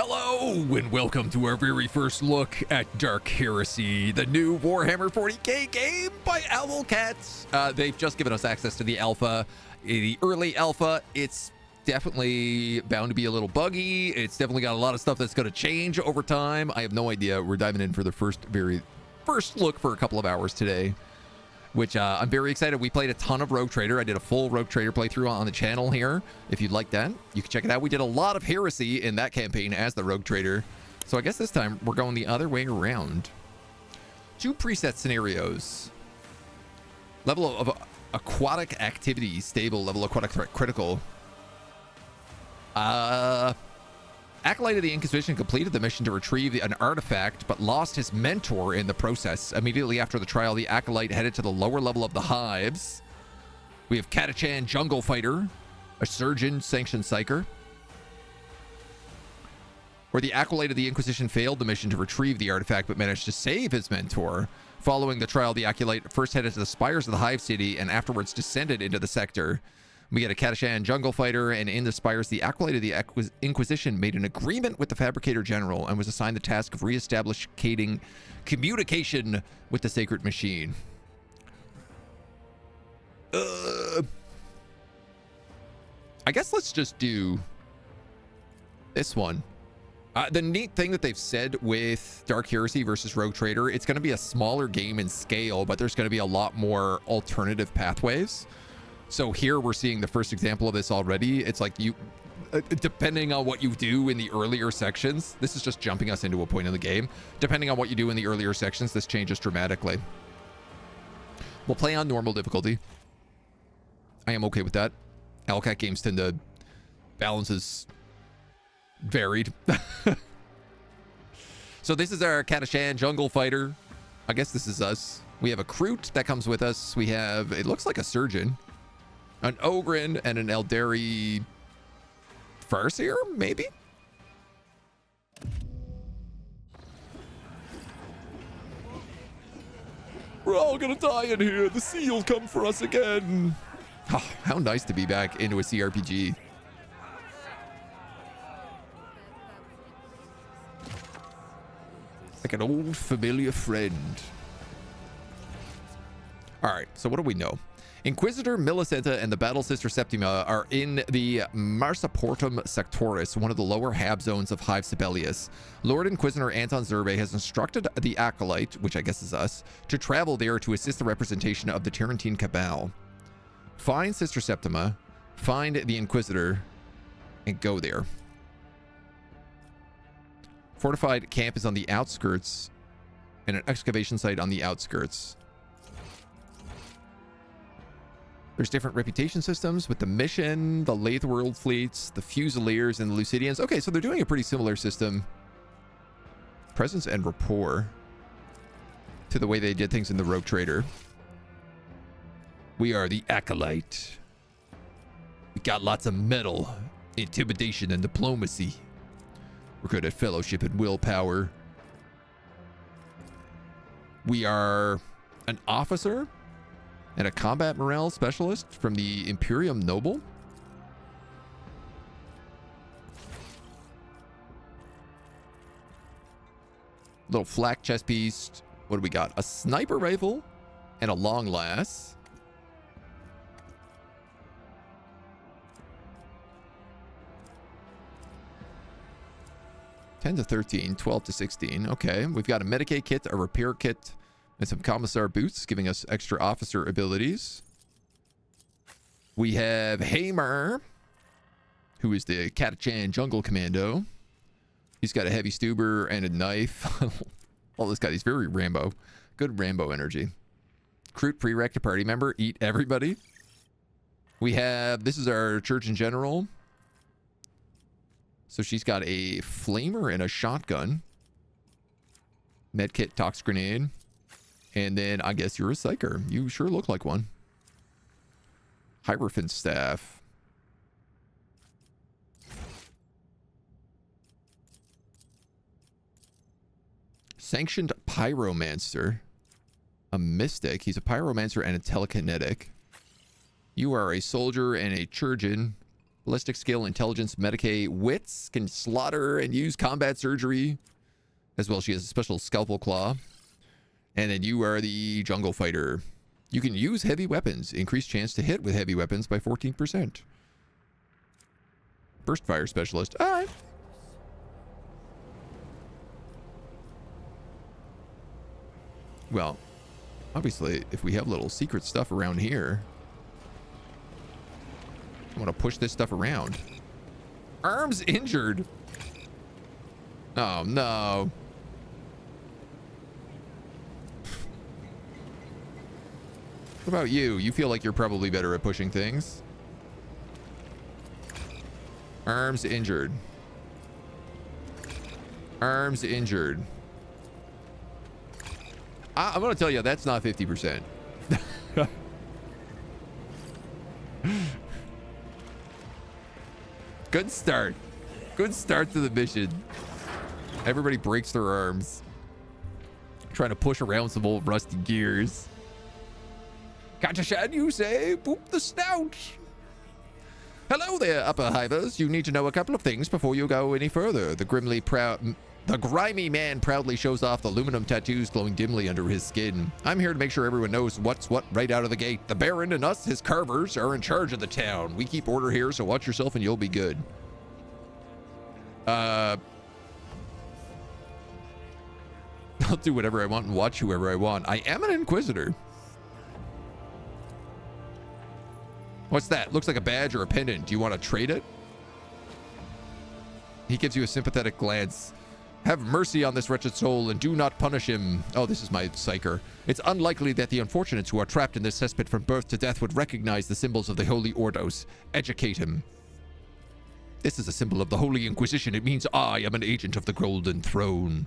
Hello and welcome to our very first look at Dark Heresy, the new Warhammer 40k game by Owlcat. They've just given us access to the alpha, the early alpha. It's definitely bound to be a little buggy. It's definitely got a lot of stuff that's going to change over time. I have no idea. We're diving in for the very first look for a couple of hours today, which I'm very excited. We played a ton of Rogue Trader. I did a full Rogue Trader playthrough on the channel here. If you'd like that, you can check it out. We did a lot of Heresy in that campaign as the Rogue Trader. So I guess this time we're going the other way around. 2 preset scenarios. Level of aquatic activity, stable. Level aquatic threat, critical. Acolyte of the Inquisition completed the mission to retrieve an artifact, but lost his mentor in the process. Immediately after the trial, the Acolyte headed to the lower level of the hives. We have Catachan Jungle Fighter, a Surgeon Sanctioned Psyker. Where the Acolyte of the Inquisition failed the mission to retrieve the artifact, but managed to save his mentor. Following the trial, the Acolyte first headed to the spires of the Hive City and afterwards descended into the sector. We get a Catachan Jungle Fighter, and in the spires, the Acolyte of the Inquisition made an agreement with the Fabricator General and was assigned the task of re-establishing communication with the Sacred Machine. I guess let's just do this one. The neat thing that they've said with Dark Heresy versus Rogue Trader, it's going to be a smaller game in scale, but there's going to be a lot more alternative pathways. So here we're seeing the first example of this already. It's like you, depending on what you do in the earlier sections, this is just jumping us into a point in the game. Depending on what you do in the earlier sections, this changes dramatically. We'll play on normal difficulty. I am okay with that. Owlcat games tend to balances varied. So this is our Catachan Jungle Fighter. I guess this is us. We have a Kroot that comes with us. We have, it looks like a Surgeon. An Ogren and an Eldari Farseer, maybe? We're all gonna die in here. The seal'll come for us again. Oh, how nice to be back into a CRPG. Like an old familiar friend. All right, so what do we know? Inquisitor Millicenta and the Battle Sister Septima are in the Marsaportum Sectoris, one of the lower hab zones of Hive Sibelius. Lord Inquisitor Anton Zerbe has instructed the Acolyte, which I guess is us, to travel there to assist the representation of the Tarantine Cabal. Find Sister Septima, find the Inquisitor, and go there. Fortified camp is on the outskirts, and an excavation site on the outskirts. There's different reputation systems with the mission, the Lathe World fleets, the Fusiliers, and the Lucidians. Okay, so they're doing a pretty similar system. Presence and rapport to the way they did things in the Rogue Trader. We are the Acolyte. We got lots of metal, intimidation, and diplomacy. We're good at fellowship and willpower. We are an officer and a combat morale specialist from the Imperium Noble. Little flak chest piece. What do we got? A sniper rifle and a long lass. $10 to $13, $12 to $16. Okay, we've got a Medicaid kit, a repair kit, and some Commissar boots, giving us extra officer abilities. We have Hamer, who is the Catachan Jungle Commando. He's got a heavy stuber and a knife. All this guy, he's very Rambo. Good Rambo energy. Kroot prereq to party member, eat everybody. We have, this is our Surgeon General. So she's got a flamer and a shotgun. Medkit, tox grenade. And then I guess you're a psyker. You sure look like one. Hierophant staff. Sanctioned pyromancer. A mystic. He's a pyromancer and a telekinetic. You are a soldier and a chirurgeon. Ballistic skill, intelligence, Medicae, wits, can slaughter and use combat surgery. As well, she has a special scalpel claw. And then you are the jungle fighter. You can use heavy weapons. Increased chance to hit with heavy weapons by 14%. Burst fire specialist. All right. Well, obviously, if we have little secret stuff around here, I want to push this stuff around. Arms injured. Oh, no. What about you? You feel like you're probably better at pushing things. Arms injured. Arms injured. I'm going to tell you, that's not 50%. Good start. Good start to the mission. Everybody breaks their arms. Trying to push around some old rusty gears. Catch a shed, you say? Boop the snout. Hello there, upper hivers. You need to know a couple of things before you go any further. The grimy man proudly shows off the aluminum tattoos glowing dimly under his skin. I'm here to make sure everyone knows what's what right out of the gate. The Baron and us, his carvers, are in charge of the town. We keep order here, so watch yourself and you'll be good. I'll do whatever I want and watch whoever I want. I am an Inquisitor. What's that? Looks like a badge or a pendant. Do you want to trade it? He gives you a sympathetic glance. Have mercy on this wretched soul and do not punish him. Oh, this is my psyker. It's unlikely that the unfortunates who are trapped in this cesspit from birth to death would recognize the symbols of the Holy Ordos. Educate him. This is a symbol of the Holy Inquisition. It means I am an agent of the Golden Throne.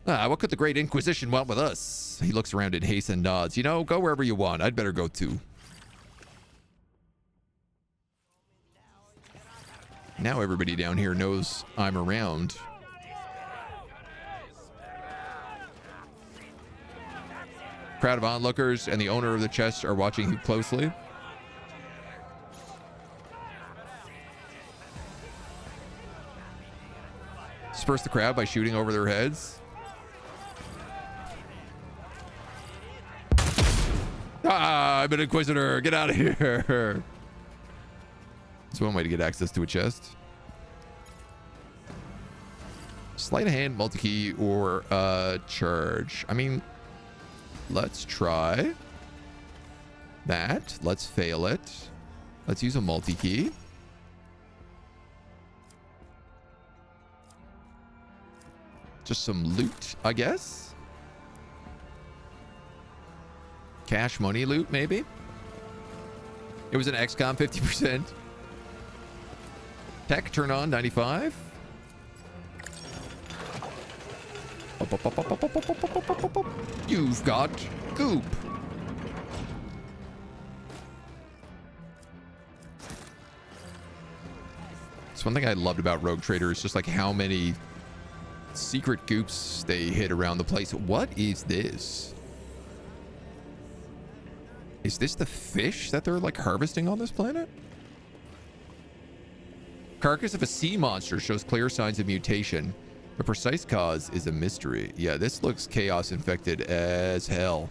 Ah, what could the Great Inquisition want with us? He looks around in haste and nods. You know, go wherever you want. I'd better go too. Now everybody down here knows I'm around. Crowd of onlookers and the owner of the chest are watching you closely. Disperse the crowd by shooting over their heads. Ah, I'm an Inquisitor. Get out of here. That's one way to get access to a chest. Sleight of hand, multi-key, or charge. I mean, let's try that. Let's fail it. Let's use a multi-key. Just some loot, I guess. Cash money loot, maybe. It was an XCOM 50%. Tech, turn on, 95. You've got goop. It's one thing I loved about Rogue Trader is just like how many secret goops they hit around the place. What is this? Is this the fish that they're like harvesting on this planet? Carcass of a sea monster shows clear signs of mutation. The precise cause is a mystery. Yeah, this looks chaos infected as hell.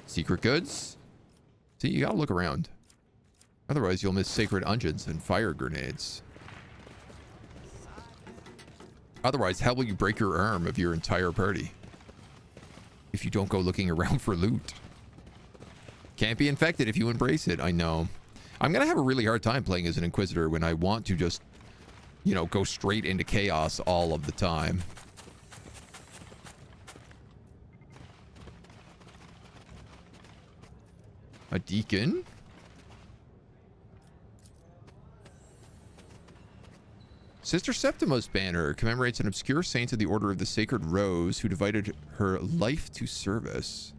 Secret goods? See, you gotta look around. Otherwise, you'll miss sacred onions and fire grenades. Otherwise, how will you break your arm of your entire party if you don't go looking around for loot? Can't be infected if you embrace it. I know. I'm going to have a really hard time playing as an Inquisitor when I want to just, you know, go straight into chaos all of the time. A deacon? Sister Septima's banner commemorates an obscure saint of the Order of the Sacred Rose who devoted her life to service.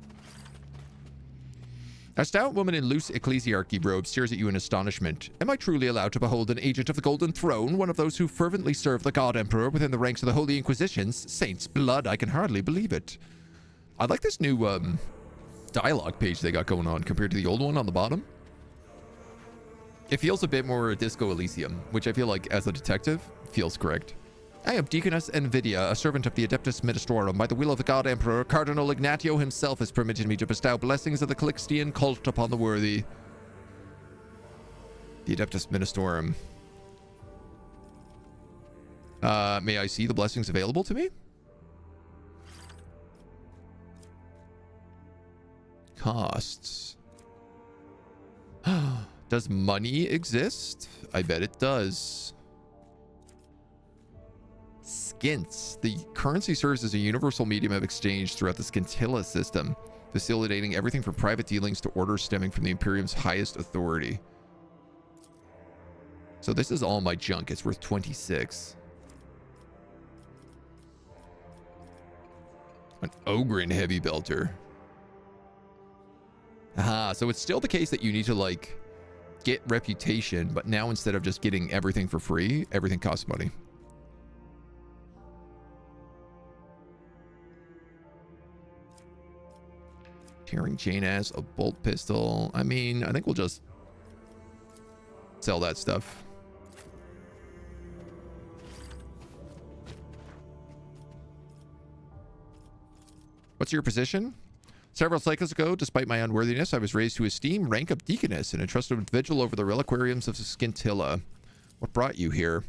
A stout woman in loose ecclesiarchy robes stares at you in astonishment. Am I truly allowed to behold an agent of the Golden Throne, one of those who fervently serve the God Emperor within the ranks of the Holy Inquisitions? Saints' blood, I can hardly believe it. I like this new dialogue page they got going on compared to the old one on the bottom. It feels a bit more Disco Elysium, which I feel like as a detective feels correct. I am Deaconess Nvidia, a servant of the Adeptus Ministorum. By the will of the God Emperor, Cardinal Ignatio himself has permitted me to bestow blessings of the Calixian cult upon the worthy. The Adeptus Ministorum. May I see the blessings available to me? Costs. Does money exist? I bet it does. Skints. The currency serves as a universal medium of exchange throughout the scintilla system, facilitating everything from private dealings to orders stemming from the Imperium's highest authority. So this is all my junk. It's worth 26. An Ogren heavy belter. Aha, so it's still the case that you need to, like, get reputation, but now instead of just getting everything for free, everything costs money. Tearing chain ass, a bolt pistol. I mean, I think we'll just sell that stuff. What's your position? Several cycles ago, despite my unworthiness, I was raised to esteem rank of Deaconess and entrusted with vigil over the reliquariums of Scintilla. What brought you here?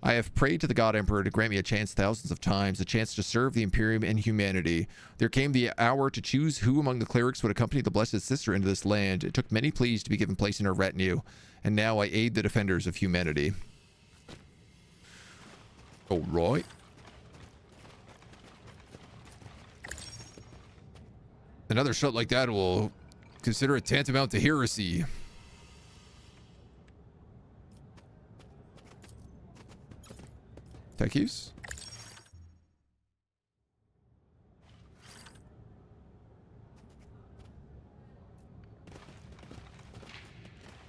I have prayed to the God Emperor to grant me a chance thousands of times, a chance to serve the Imperium and humanity. There came the hour to choose who among the clerics would accompany the Blessed Sister into this land. It took many pleas to be given place in her retinue, and now I aid the defenders of humanity. All right. Another shot like that will consider it tantamount to heresy. Tech use.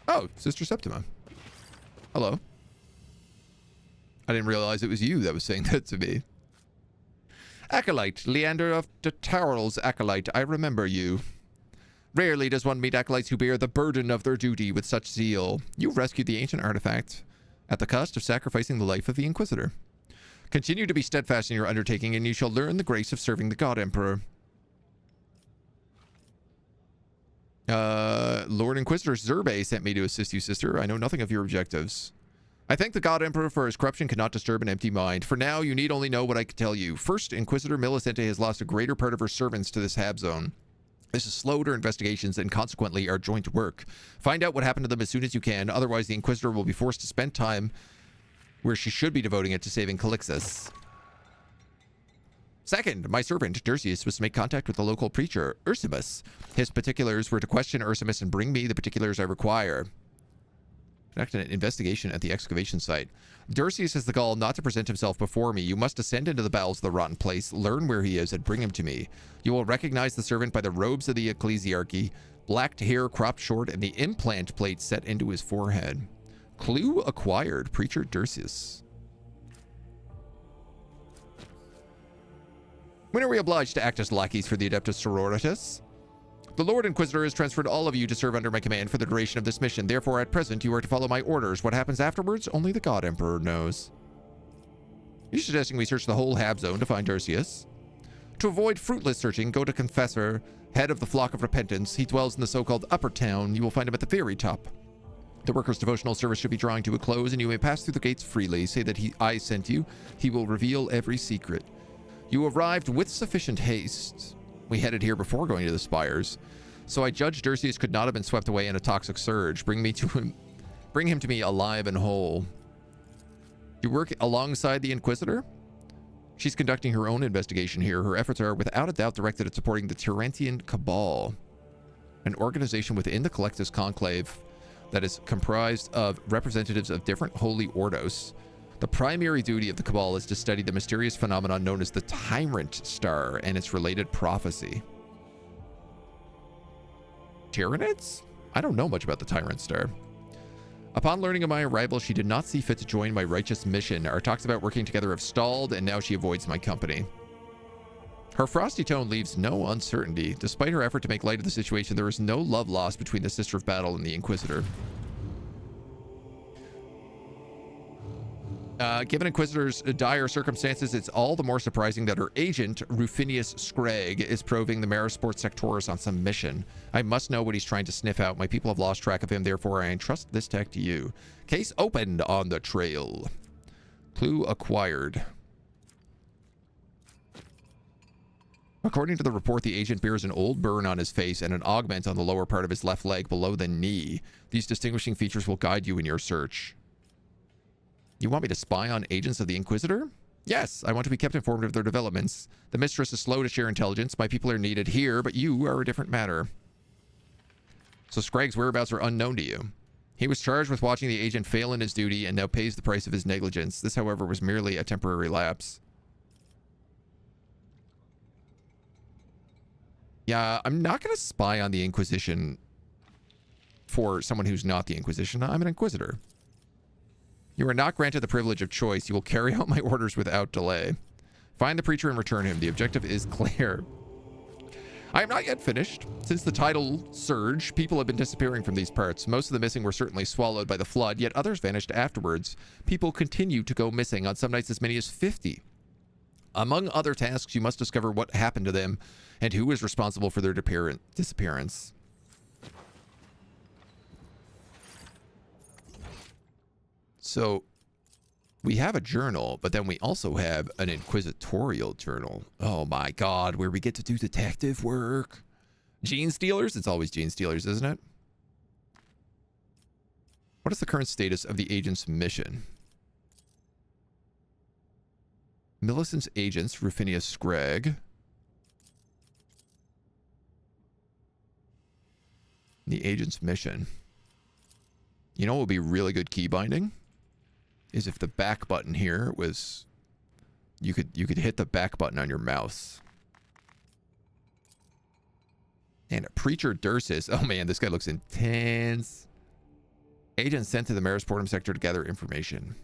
Oh, Sister Septima. Hello. I didn't realize it was you that was saying that to me. Acolyte, Leander of the Towers Acolyte, I remember you. Rarely does one meet acolytes who bear the burden of their duty with such zeal. You rescued the ancient artifact at the cost of sacrificing the life of the Inquisitor. Continue to be steadfast in your undertaking, and you shall learn the grace of serving the God Emperor. Lord Inquisitor Zerbe sent me to assist you, sister. I know nothing of your objectives. I thank the God Emperor for his corruption cannot disturb an empty mind. For now, you need only know what I can tell you. First, Inquisitor Millicente has lost a greater part of her servants to this Hab Zone. This has slowed her investigations and consequently our joint work. Find out what happened to them as soon as you can, otherwise the Inquisitor will be forced to spend time where she should be devoting it to saving Calixis. Second, my servant, Dersius, was to make contact with the local preacher, Ursimus. His particulars were to question Ursimus and bring me the particulars I require. Conduct an investigation at the excavation site. Dersius has the gall not to present himself before me. You must descend into the bowels of the rotten place, learn where he is, and bring him to me. You will recognize the servant by the robes of the ecclesiarchy, black hair cropped short, and the implant plate set into his forehead. Clue acquired, Preacher Dersius. When are we obliged to act as lackeys for the Adeptus Sororitas? The Lord Inquisitor has transferred all of you to serve under my command for the duration of this mission. Therefore, at present, you are to follow my orders. What happens afterwards, only the God Emperor knows. Are you suggesting we search the whole Hab Zone to find Dersius? To avoid fruitless searching, go to Confessor, head of the Flock of Repentance. He dwells in the so-called Upper Town. You will find him at the very top. The workers' devotional service should be drawing to a close, and you may pass through the gates freely. Say that I sent you. He will reveal every secret. You arrived with sufficient haste. We headed here before going to the spires, so I judged Dersius could not have been swept away in a toxic surge. Bring him to me alive and whole. You work alongside the Inquisitor? She's conducting her own investigation here. Her efforts are without a doubt directed at supporting the Tyrantian Cabal, an organization within the Calixis Conclave that is comprised of representatives of different holy ordos. The primary duty of the Cabal is to study the mysterious phenomenon known as the Tyrant Star and its related prophecy. Tyranids? I don't know much about the Tyrant Star. Upon learning of my arrival, she did not see fit to join my righteous mission. Our talks about working together have stalled, and now she avoids my company. Her frosty tone leaves no uncertainty. Despite her effort to make light of the situation, there is no love lost between the Sister of Battle and the Inquisitor. Given Inquisitor's dire circumstances, it's all the more surprising that her agent, Rufinus Scragg, is probing the Marisport Sectoris on some mission. I must know what he's trying to sniff out. My people have lost track of him, therefore I entrust this tech to you. Case opened on the trail. Clue acquired. According to the report, the agent bears an old burn on his face and an augment on the lower part of his left leg below the knee. These distinguishing features will guide you in your search. You want me to spy on agents of the Inquisitor? Yes, I want to be kept informed of their developments. The mistress is slow to share intelligence. My people are needed here, but you are a different matter. So Scragg's whereabouts are unknown to you. He was charged with watching the agent fail in his duty and now pays the price of his negligence. This, however, was merely a temporary lapse. Yeah, I'm not going to spy on the Inquisition for someone who's not the Inquisition. I'm an Inquisitor. You are not granted the privilege of choice. You will carry out my orders without delay. Find the preacher and return him. The objective is clear. I am not yet finished. Since the tidal surge, people have been disappearing from these parts. Most of the missing were certainly swallowed by the flood, yet others vanished afterwards. People continue to go missing, on some nights as many as 50. Among other tasks, you must discover what happened to them and who is responsible for their disappearance. So, we have a journal, but then we also have an inquisitorial journal. Oh my god, where we get to do detective work. Gene stealers? It's always gene stealers, isn't it? What is the current status of the agent's mission? Millicent's agents, Rufinus Scragg. The agent's mission. You know what would be really good key binding? Is if the back button here was, you could hit the back button on your mouse. And a Preacher Dursis. Oh man, this guy looks intense. Agent sent to the Marisportum sector to gather information.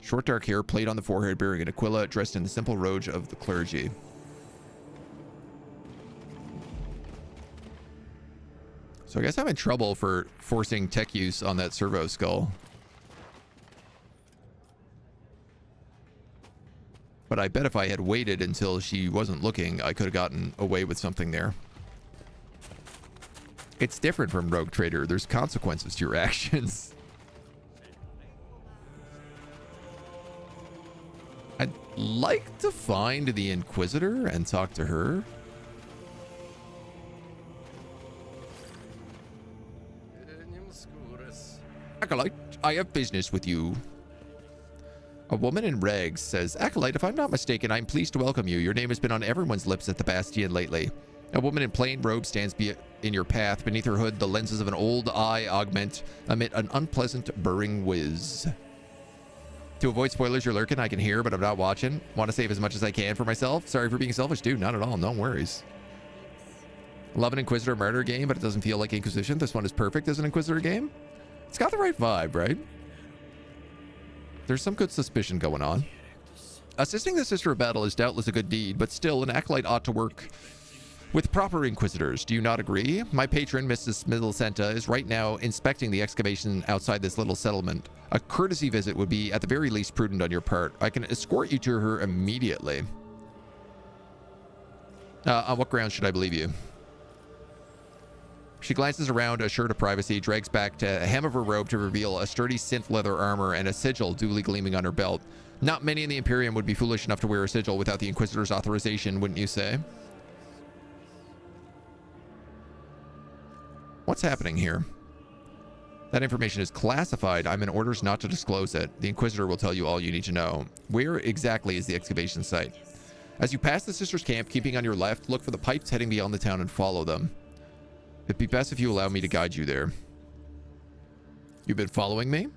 Short dark hair, plate on the forehead, bearing an aquila, dressed in the simple robes of the clergy. So I guess I'm in trouble for forcing tech use on that servo skull. But I bet if I had waited until she wasn't looking, I could have gotten away with something there. It's different from Rogue Trader. There's consequences to your actions. I'd like to find the Inquisitor and talk to her. Acolyte, I have business with you. A woman in rags says, Acolyte, if I'm not mistaken, I'm pleased to welcome you. Your name has been on everyone's lips at the Bastion lately. A woman in plain robe stands in your path. Beneath her hood, the lenses of an old eye augment emit an unpleasant burring whiz. To avoid spoilers, you're lurking. I can hear, but I'm not watching. Want to save as much as I can for myself. Sorry for being selfish, dude. Not at all. No worries. Love an Inquisitor murder game, but it doesn't feel like Inquisition. This one is perfect as an Inquisitor game. It's got the right vibe, right? There's some good suspicion going on. Assisting the Sister of Battle is doubtless a good deed, but still, an acolyte ought to work with proper Inquisitors. Do you not agree? My patron, Mrs. Middlecenta, is right now inspecting the excavation outside this little settlement. A courtesy visit would be at the very least prudent on your part. I can escort you to her immediately. On what grounds should I believe you? She glances around, assured of privacy, drags back to a hem of her robe to reveal a sturdy synth leather armor and a sigil duly gleaming on her belt. Not many in the Imperium would be foolish enough to wear a sigil without the Inquisitor's authorization, wouldn't you say? What's happening here? That information is classified. I'm in orders not to disclose it. The Inquisitor will tell you all you need to know. Where exactly is the excavation site? As you pass the Sisters' camp, keeping on your left, look for the pipes heading beyond the town and follow them. It'd be best if you allow me to guide you there. You've been following me?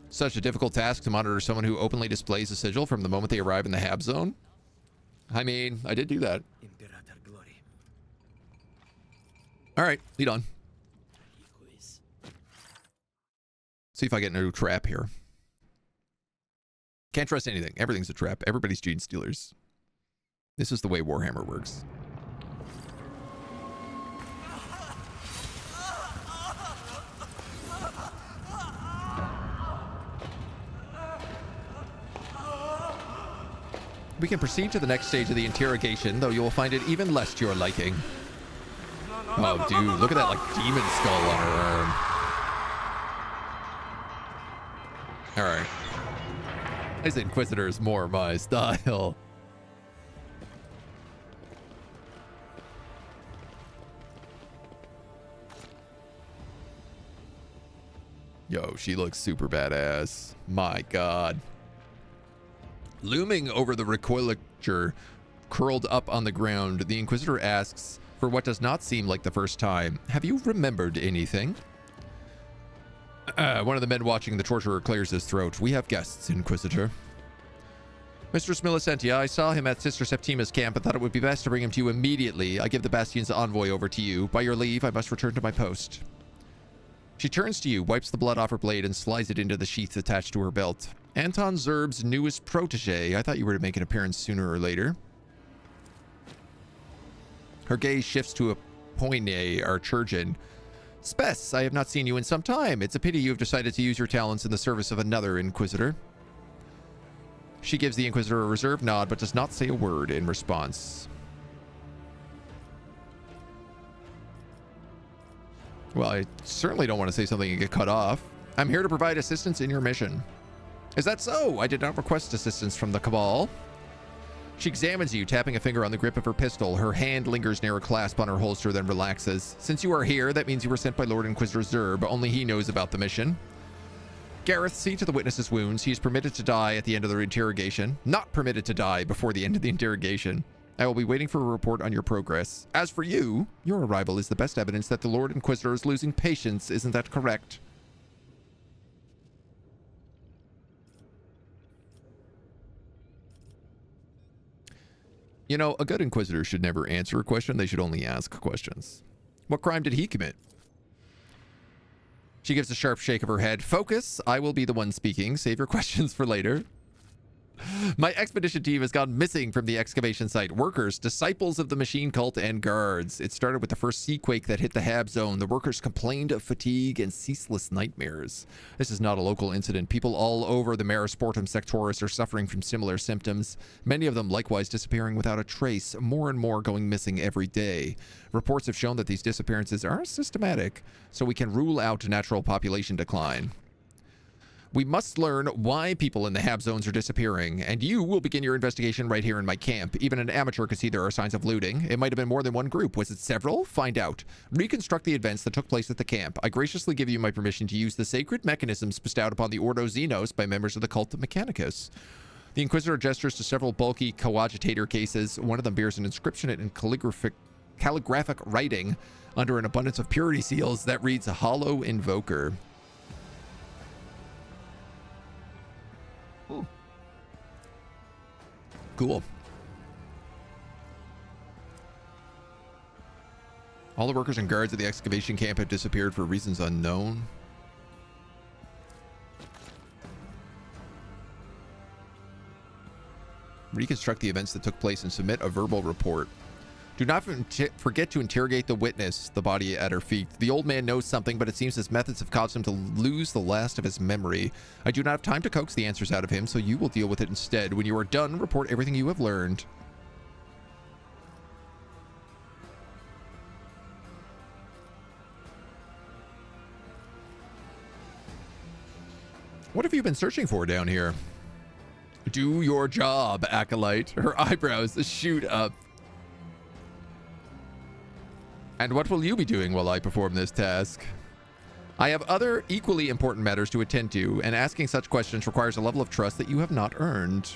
Such a difficult task to monitor someone who openly displays a sigil from the moment they arrive in the Hab zone? I mean, I did do that. All right, lead on. See if I get into a trap here. Can't trust anything. Everything's a trap. Everybody's gene stealers. This is the way Warhammer works. We can proceed to the next stage of the interrogation, though you will find it even less to your liking. Oh, dude, look at that, like, demon skull on her arm. Alright. This Inquisitor is more my style. Yo, she looks super badass. My god. Looming over the recoilature, curled up on the ground, the Inquisitor asks, for what does not seem like the first time, have you remembered anything? One of the men watching the torturer clears his throat. We have guests, Inquisitor. Mistress Millicenti, I saw him at Sister Septima's camp and thought it would be best to bring him to you immediately. I give the Bastion's envoy over to you. By your leave, I must return to my post. She turns to you, wipes the blood off her blade, and slides it into the sheath attached to her belt. Anton Zerb's newest protege. I thought you were to make an appearance sooner or later. Her gaze shifts to a Poigne Archurgeon. Spess, I have not seen you in some time. It's a pity you have decided to use your talents in the service of another Inquisitor. She gives the Inquisitor a reserved nod, but does not say a word in response. Well, I certainly don't want to say something and get cut off. I'm here to provide assistance in your mission. Is that so? I did not request assistance from the Cabal. She examines you, tapping a finger on the grip of her pistol. Her hand lingers near a clasp on her holster, then relaxes. Since you are here, that means you were sent by Lord Inquisitor Zerb. Only he knows about the mission. Gareth, see to the witness's wounds. He is permitted to die at the end of the interrogation. Not permitted to die before the end of the interrogation. I will be waiting for a report on your progress. As for you, your arrival is the best evidence that the Lord Inquisitor is losing patience. Isn't that correct? You know, a good Inquisitor should never answer a question. They should only ask questions. What crime did he commit? She gives a sharp shake of her head. Focus. I will be the one speaking. Save your questions for later. My expedition team has gone missing from the excavation site. Workers, disciples of the machine cult, and guards. It started with the first sea quake that hit the Hab zone. The workers complained of fatigue and ceaseless nightmares. This is not a local incident. People all over the Marisportum Sectoris are suffering from similar symptoms. Many of them likewise disappearing without a trace. More and more going missing every day. Reports have shown that these disappearances are systematic, so we can rule out natural population decline. We must learn why people in the Hab zones are disappearing, and you will begin your investigation right here in my camp. Even an amateur could see there are signs of looting. It might have been more than one group. Was it several? Find out. Reconstruct the events that took place at the camp. I graciously give you my permission to use the sacred mechanisms bestowed upon the Ordo Xenos by members of the cult of Mechanicus. The Inquisitor gestures to several bulky coagitator cases. One of them bears an inscription in calligraphic writing under an abundance of purity seals that reads Hollow Invoker. Ooh. Cool. All the workers and guards at the excavation camp have disappeared for reasons unknown. Reconstruct the events that took place and submit a verbal report. Do not forget to interrogate the witness, the body at her feet. The old man knows something, but it seems his methods have caused him to lose the last of his memory. I do not have time to coax the answers out of him, so you will deal with it instead. When you are done, report everything you have learned. What have you been searching for down here? Do your job, acolyte. Her eyebrows shoot up. And what will you be doing while I perform this task? I have other equally important matters to attend to, and asking such questions requires a level of trust that you have not earned.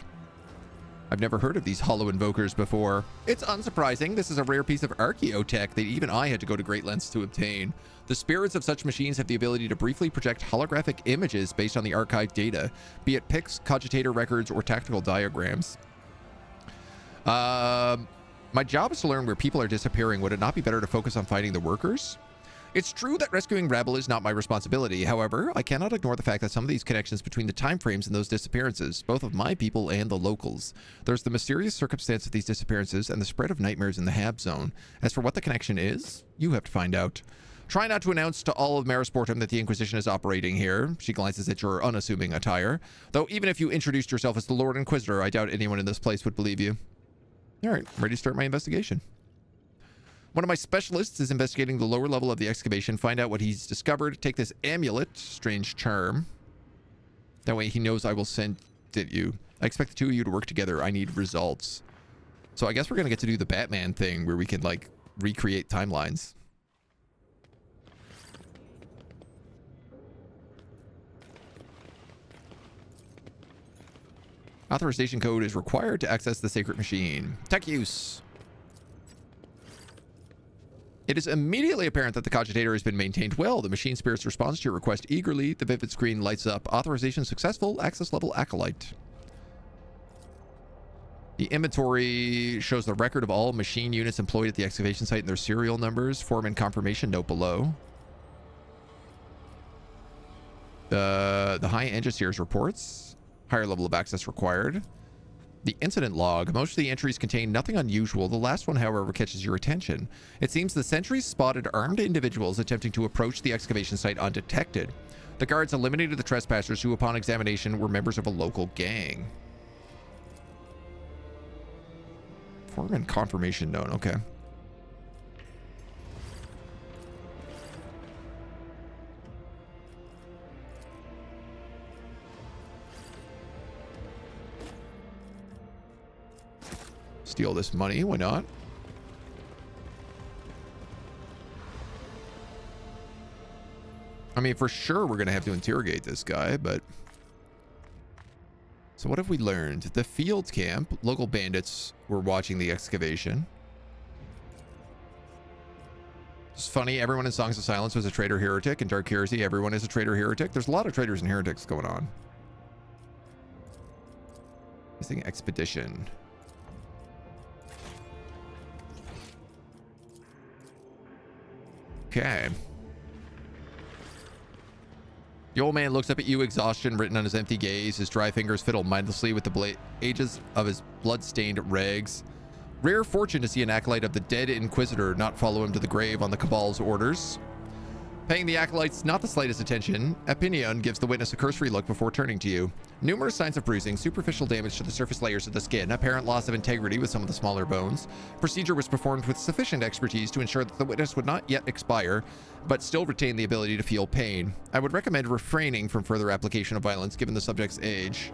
I've never heard of these hollow invokers before. It's unsurprising. This is a rare piece of archaeotech that even I had to go to great lengths to obtain. The spirits of such machines have the ability to briefly project holographic images based on the archived data, be it pics, cogitator records, or tactical diagrams. My job is to learn where people are disappearing. Would it not be better to focus on finding the workers? It's true that rescuing rabble is not my responsibility. However, I cannot ignore the fact that some of these connections between the time frames and those disappearances, both of my people and the locals. There's the mysterious circumstance of these disappearances and the spread of nightmares in the Hab zone. As for what the connection is, you have to find out. Try not to announce to all of Marisportum that the Inquisition is operating here. She glances at your unassuming attire. Though even if you introduced yourself as the Lord Inquisitor, I doubt anyone in this place would believe you. All right, I'm ready to start my investigation. One of my specialists is investigating the lower level of the excavation. Find out what he's discovered. Take this amulet, strange charm. That way he knows I will send it you. I expect the two of you to work together. I need results. So I guess we're going to get to do the Batman thing where we can, like, recreate timelines. Authorization code is required to access the sacred machine. Tech use. It is immediately apparent that the cogitator has been maintained well. The machine spirit's response to your request eagerly. The vivid screen lights up. Authorization successful. Access level acolyte. The inventory shows the record of all machine units employed at the excavation site and their serial numbers. Form and confirmation note below. The high engineer's reports. Higher level of access required. The incident log. Most of the entries contain nothing unusual. The last one, however, catches your attention. It seems the sentries spotted armed individuals attempting to approach the excavation site undetected. The guards eliminated the trespassers who, upon examination, were members of a local gang. Form and confirmation note. Okay. Steal this money, why not? I mean, for sure we're gonna have to interrogate this guy, but... So what have we learned? The field camp, local bandits were watching the excavation. It's funny, everyone in Songs of Silence was a traitor heretic. In Dark Heresy, everyone is a traitor heretic. There's a lot of traitors and heretics going on. Missing expedition. Okay. The old man looks up at you, exhaustion written on his empty gaze. His dry fingers fiddle mindlessly with the edges of his blood-stained rags. Rare fortune to see an acolyte of the dead Inquisitor not follow him to the grave on the Cabal's orders. Paying the acolytes not the slightest attention, Opinion gives the witness a cursory look before turning to you. Numerous signs of bruising, superficial damage to the surface layers of the skin, apparent loss of integrity with some of the smaller bones. Procedure was performed with sufficient expertise to ensure that the witness would not yet expire, but still retain the ability to feel pain. I would recommend refraining from further application of violence given the subject's age.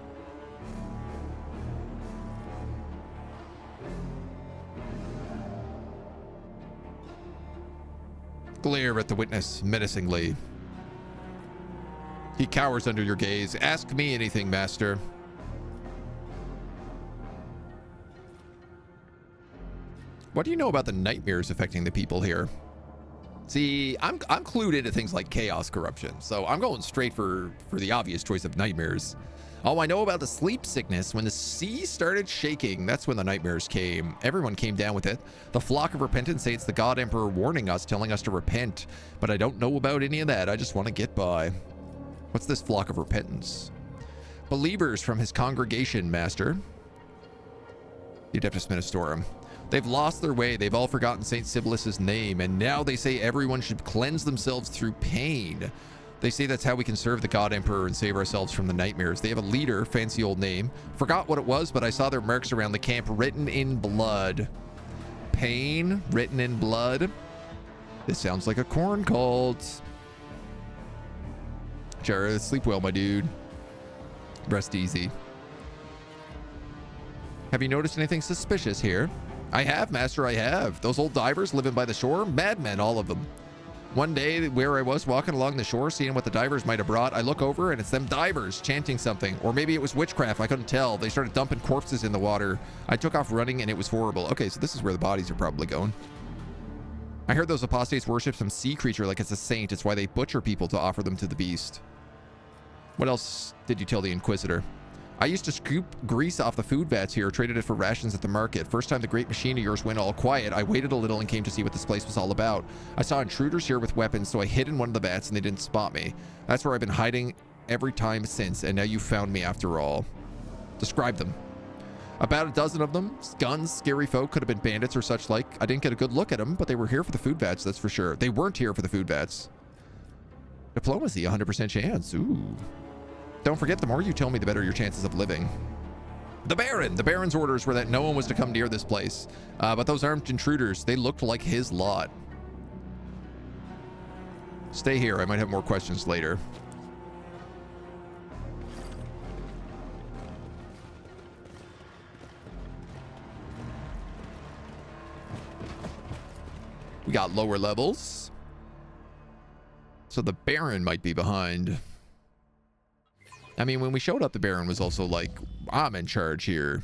Glare at the witness menacingly. He cowers under your gaze. Ask me anything, master. What do you know about the nightmares affecting the people here? See, I'm clued into things like chaos corruption, so I'm going straight for the obvious choice of nightmares. Oh, I know about the sleep sickness. When the sea started shaking, that's when the nightmares came. Everyone came down with it. The flock of repentance say it's the God Emperor warning us, telling us to repent. But I don't know about any of that. I just want to get by. What's this flock of repentance? Believers from his congregation, master. The Adeptus Ministorum. They've lost their way. They've all forgotten St. Sibilus's name, and now they say everyone should cleanse themselves through pain. They say that's how we can serve the God Emperor and save ourselves from the nightmares. They have a leader, fancy old name. Forgot what it was, but I saw their marks around the camp written in blood. Pain written in blood. This sounds like a corn cult. Jared, sleep well, my dude. Rest easy. Have you noticed anything suspicious here? I have, master, I have. Those old divers living by the shore, madmen, all of them. One day where I was walking along the shore, seeing what the divers might have brought, I look over and it's them divers chanting something. Or maybe it was witchcraft, I couldn't tell. They started dumping corpses in the water. I took off running and it was horrible. Okay, so this is where the bodies are probably going. I heard those apostates worship some sea creature like it's a saint. It's why they butcher people to offer them to the beast. What else did you tell the Inquisitor? I used to scoop grease off the food vats here, traded it for rations at the market. First time the great machine of yours went all quiet, I waited a little and came to see what this place was all about. I saw intruders here with weapons, so I hid in one of the vats and they didn't spot me. That's where I've been hiding every time since, and now you found me after all. Describe them. About a dozen of them. Guns, scary folk, could have been bandits or such like. I didn't get a good look at them, but they were here for the food vats, that's for sure. They weren't here for the food vats. Diplomacy, 100% chance. Ooh. Don't forget, the more you tell me, the better your chances of living. The Baron. The Baron's orders were that no one was to come near this place. But those armed intruders, they looked like his lot. Stay here. I might have more questions later. We got lower levels. So the Baron might be behind. I mean, when we showed up, the Baron was also like, I'm in charge here.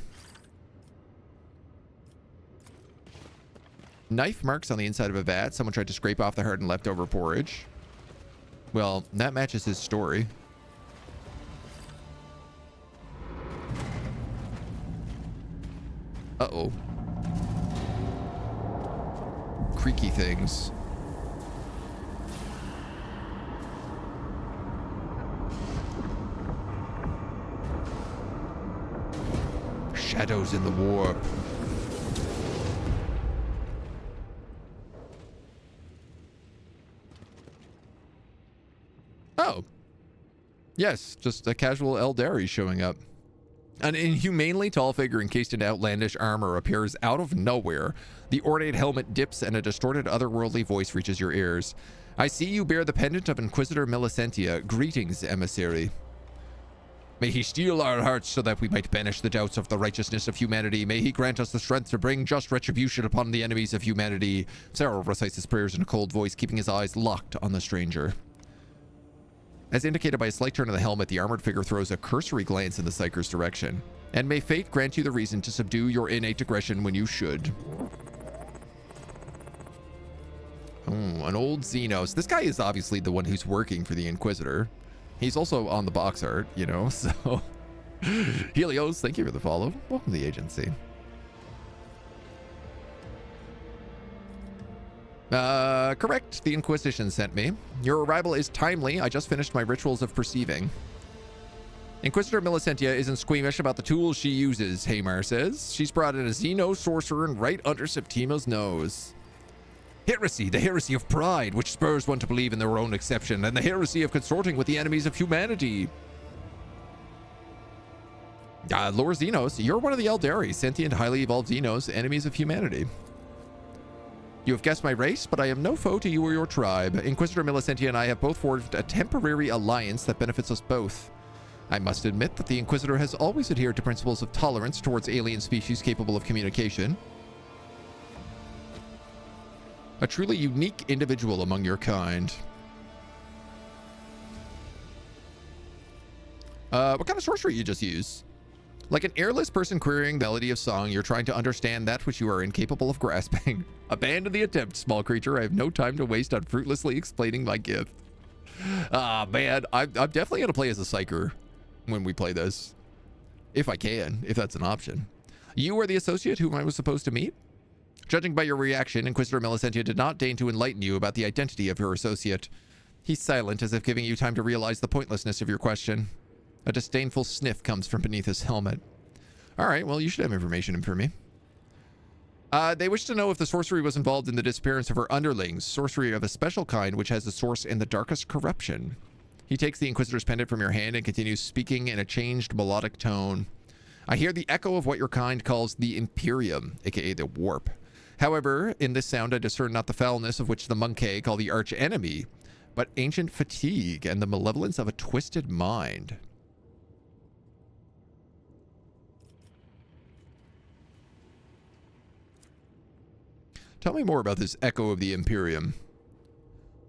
Knife marks on the inside of a vat. Someone tried to scrape off the hardened leftover porridge. Well, that matches his story. Uh-oh. Creaky things. Shadows in the warp. Oh. Yes, just a casual Eldari showing up. An inhumanely tall figure encased in outlandish armor appears out of nowhere. The ornate helmet dips and a distorted otherworldly voice reaches your ears. I see you bear the pendant of Inquisitor Millicentia. Greetings, emissary. May he steel our hearts so that we might banish the doubts of the righteousness of humanity. May he grant us the strength to bring just retribution upon the enemies of humanity. Cyril recites his prayers in a cold voice, keeping his eyes locked on the stranger. As indicated by a slight turn of the helmet, the armored figure throws a cursory glance in the Psyker's direction. And may fate grant you the reason to subdue your innate aggression when you should. Oh, an old xenos. This guy is obviously the one who's working for the Inquisitor. He's also on the box art, you know, so... Helios, thank you for the follow. Welcome to the agency. Correct. The Inquisition sent me. Your arrival is timely. I just finished my rituals of perceiving. Inquisitor Millicentia isn't squeamish about the tools she uses, Hamar says. She's brought in a xeno sorcerer and right under Septima's nose. Heresy, the heresy of pride, which spurs one to believe in their own exception, and the heresy of consorting with the enemies of humanity. Lord Xenos, you're one of the Eldari, sentient, highly evolved Xenos, enemies of humanity. You have guessed my race, but I am no foe to you or your tribe. Inquisitor Millicentia and I have both forged a temporary alliance that benefits us both. I must admit that the Inquisitor has always adhered to principles of tolerance towards alien species capable of communication. A truly unique individual among your kind. What kind of sorcery you just use? Like an airless person querying the melody of song, you're trying to understand that which you are incapable of grasping. Abandon the attempt, small creature. I have no time to waste on fruitlessly explaining my gift. Ah, man. I'm definitely going to play as a Psyker when we play this. If I can, if that's an option. You are the associate whom I was supposed to meet? Judging by your reaction, Inquisitor Millicentia did not deign to enlighten you about the identity of your associate. He's silent, as if giving you time to realize the pointlessness of your question. A disdainful sniff comes from beneath his helmet. All right, well, you should have information for me. They wish to know if the sorcery was involved in the disappearance of her underlings, sorcery of a special kind which has a source in the darkest corruption. He takes the Inquisitor's pendant from your hand and continues speaking in a changed melodic tone. I hear the echo of what your kind calls the Imperium, aka the warp. However, in this sound I discern not the foulness of which the Monkey call the arch-enemy, but ancient fatigue and the malevolence of a twisted mind. Tell me more about this echo of the Imperium.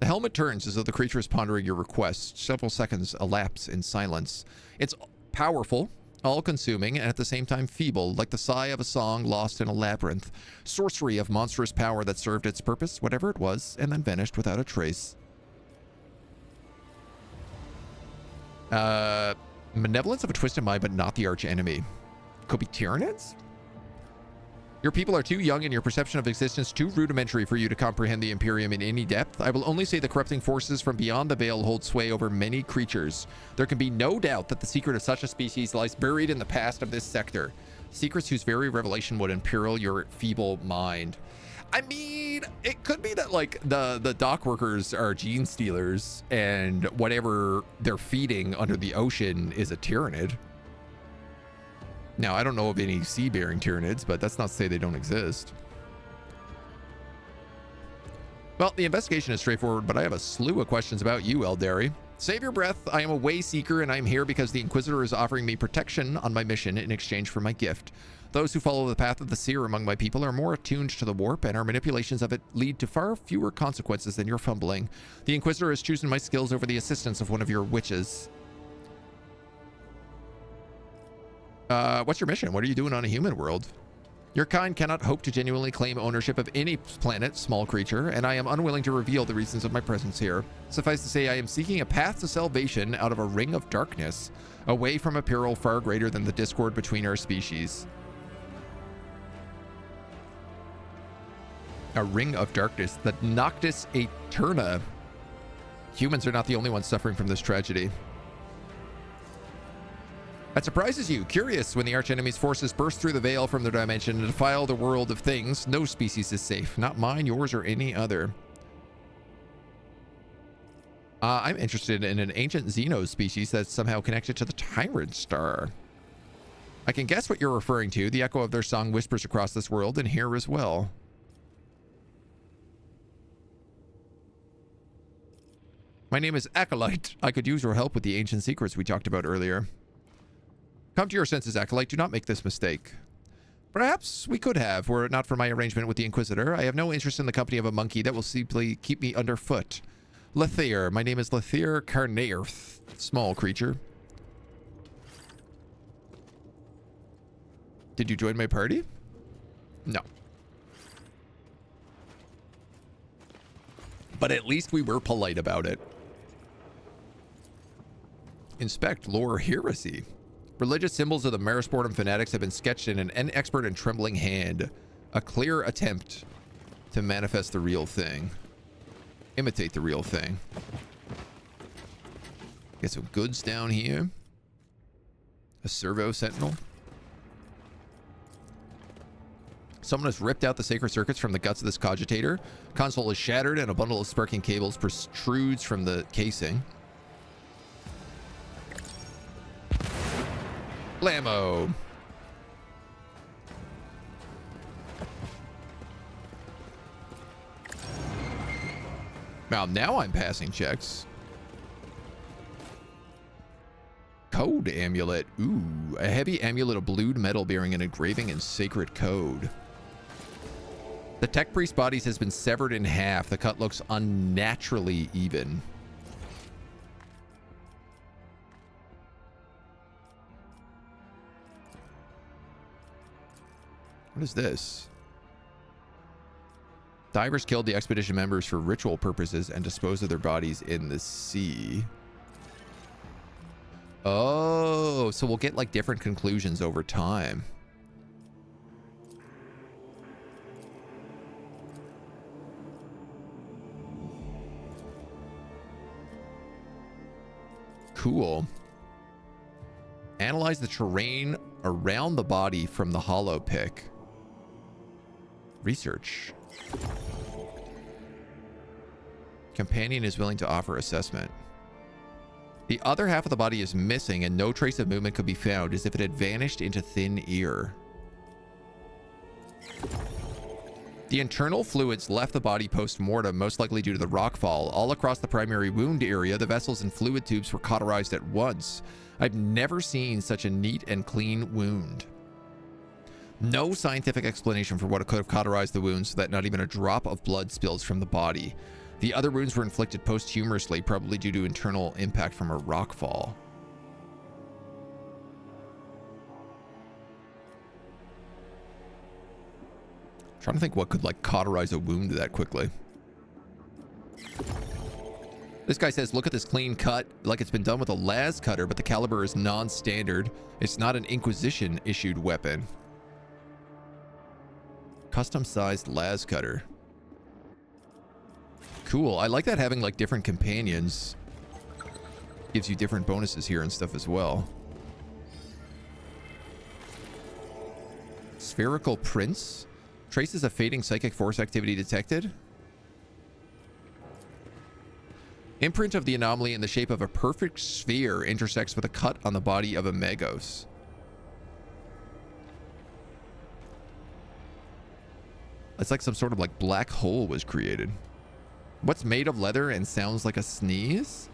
The helmet turns as though the creature is pondering your request. Several seconds elapse in silence. It's powerful, all-consuming, and at the same time feeble, like the sigh of a song lost in a labyrinth. Sorcery of monstrous power that served its purpose, whatever it was, and then vanished without a trace. Malevolence of a twisted mind, but not the arch enemy. Could be Tyranids? Your people are too young and your perception of existence too rudimentary for you to comprehend the Imperium in any depth. I will only say the corrupting forces from beyond the veil hold sway over many creatures. There can be no doubt that the secret of such a species lies buried in the past of this sector. Secrets whose very revelation would imperil your feeble mind. I mean, it could be that, like, the dock workers are gene stealers and whatever they're feeding under the ocean is a Tyranid. Now, I don't know of any sea-bearing Tyranids, but that's not to say they don't exist. Well, the investigation is straightforward, but I have a slew of questions about you, Eldari. Save your breath. I am a way seeker, and I am here because the Inquisitor is offering me protection on my mission in exchange for my gift. Those who follow the path of the seer among my people are more attuned to the warp, and our manipulations of it lead to far fewer consequences than your fumbling. The Inquisitor has chosen my skills over the assistance of one of your witches. What's your mission? What are you doing on a human world? Your kind cannot hope to genuinely claim ownership of any planet, small creature, and I am unwilling to reveal the reasons of my presence here. Suffice to say, I am seeking a path to salvation out of a ring of darkness, away from a peril far greater than the discord between our species. A ring of darkness, the Noctis Aeterna. Humans are not the only ones suffering from this tragedy. That surprises you. Curious, when the archenemy's forces burst through the veil from the dimension and defile the world of things, no species is safe. Not mine, yours, or any other. I'm interested in an ancient xenos species that's somehow connected to the Tyrant Star. I can guess what you're referring to. The echo of their song whispers across this world and here as well. My name is Acolyte. I could use your help with the ancient secrets we talked about earlier. Come to your senses, Acolyte. Do not make this mistake. Perhaps we could have, were it not for my arrangement with the Inquisitor. I have no interest in the company of a monkey that will simply keep me underfoot. Lethair. My name is Lethair Carnaerth. Small creature. Did you join my party? No. But at least we were polite about it. Inspect lore heresy. Religious symbols of the Marisportum fanatics have been sketched in an inexpert and trembling hand. A clear attempt to manifest the real thing. Imitate the real thing. Get some goods down here. A servo sentinel. Someone has ripped out the sacred circuits from the guts of this cogitator. Console is shattered and a bundle of sparking cables protrudes from the casing. Blammo. Now I'm passing checks. Code amulet. Ooh, a heavy amulet of blued metal bearing an engraving in sacred code. The tech priest bodies has been severed in half. The cut looks unnaturally even. What is this? Divers killed the expedition members for ritual purposes and disposed of their bodies in the sea. Oh, so we'll get like different conclusions over time. Cool. Analyze the terrain around the body from the hollow pick. Research. Companion is willing to offer assessment. The other half of the body is missing and no trace of movement could be found, as if it had vanished into thin air. The internal fluids left the body post-mortem, most likely due to the rockfall. All across the primary wound area, the vessels and fluid tubes were cauterized at once. I've never seen such a neat and clean wound. No scientific explanation for what could have cauterized the wounds so that not even a drop of blood spills from the body. The other wounds were inflicted posthumously, probably due to internal impact from a rockfall. Trying to think what could like cauterize a wound that quickly. This guy says, look at this clean cut, like it's been done with a las cutter, but the caliber is non-standard. It's not an Inquisition issued weapon. Custom sized las cutter. Cool. I like that having like different companions. Gives you different bonuses here and stuff as well. Spherical Prince. Traces of fading psychic force activity detected. Imprint of the anomaly in the shape of a perfect sphere intersects with a cut on the body of a Magos. It's like some sort of like black hole was created. What's made of leather and sounds like a sneeze?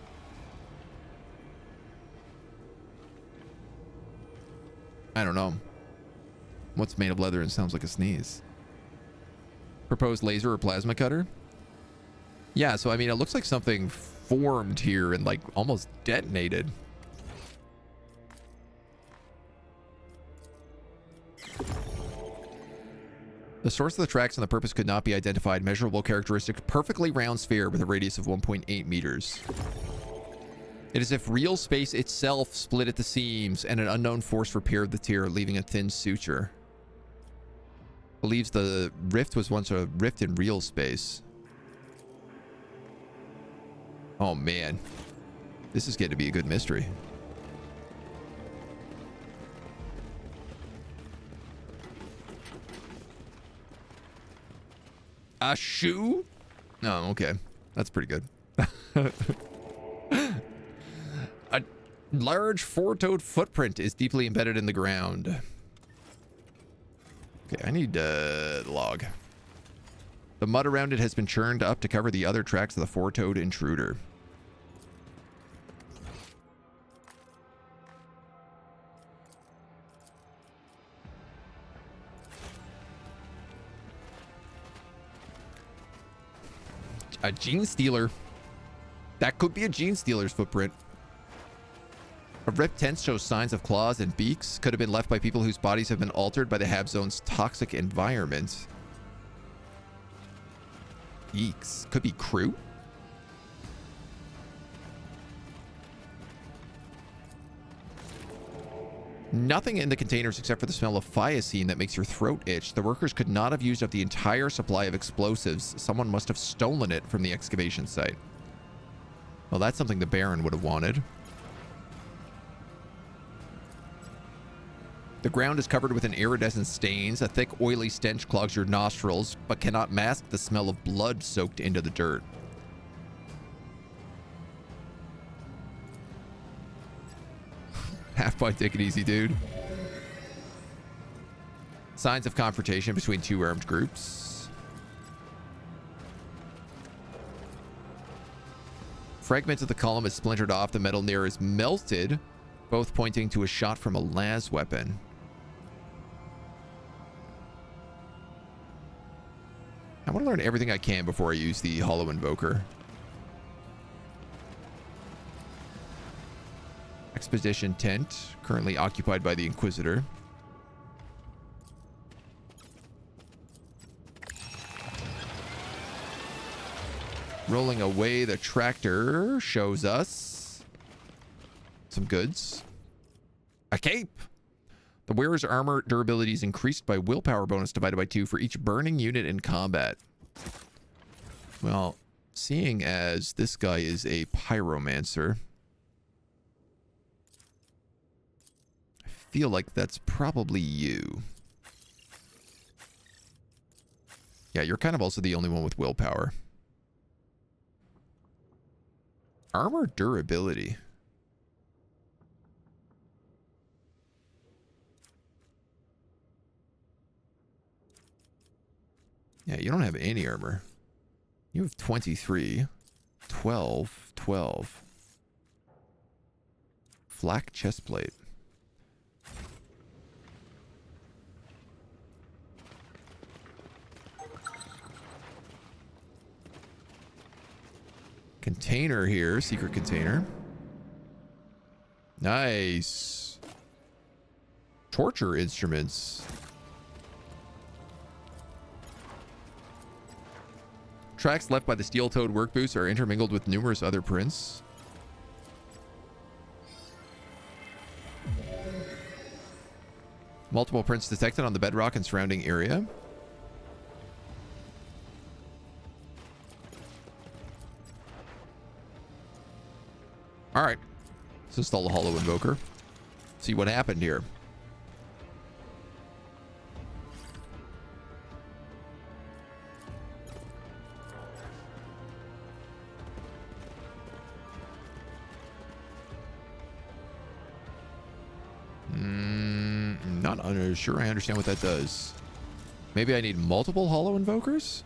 I don't know. What's made of leather and sounds like a sneeze? Proposed laser or plasma cutter? Yeah, so I mean, it looks like something formed here and like almost detonated. The source of the tracks and the purpose could not be identified. Measurable characteristic, perfectly round sphere with a radius of 1.8 meters. It is if real space itself split at the seams and an unknown force repaired the tear, leaving a thin suture. Believes the rift was once a rift in real space. Oh man, this is getting to be a good mystery. A shoe? No, okay. That's pretty good. A large four-toed footprint is deeply embedded in the ground. Okay, I need the log. The mud around it has been churned up to cover the other tracks of the four-toed intruder. A gene stealer. That could be a gene stealer's footprint. A ripped tent shows signs of claws and beaks. Could have been left by people whose bodies have been altered by the Hab Zone's toxic environment. Beaks. Could be crew. Nothing in the containers except for the smell of thioacine that makes your throat itch. The workers could not have used up the entire supply of explosives. Someone must have stolen it from the excavation site. Well, that's something the Baron would have wanted. The ground is covered with an iridescent stains. A thick, oily stench clogs your nostrils, but cannot mask the smell of blood soaked into the dirt. Half point, take it easy, dude. Signs of confrontation between two armed groups. Fragments of the column is splintered off. The metal near is melted, both pointing to a shot from a las weapon. I want to learn everything I can before I use the Hollow Invoker. Expedition tent, currently occupied by the Inquisitor. Rolling away, the tractor shows us some goods. A cape. The wearer's armor durability is increased by willpower bonus divided by 2 for each burning unit in combat. Well, seeing as this guy is a pyromancer, I feel like that's probably you. Yeah, you're kind of also the only one with willpower. Armor durability. Yeah, you don't have any armor. You have 23. 12. 12. Flak chestplate. Container here. Secret container. Nice. Torture instruments. Tracks left by the steel-toed work boots are intermingled with numerous other prints. Multiple prints detected on the bedrock and surrounding area. Alright. Let's install the Hollow Invoker. See what happened here. Not sure I understand what that does. Maybe I need multiple Hollow Invokers?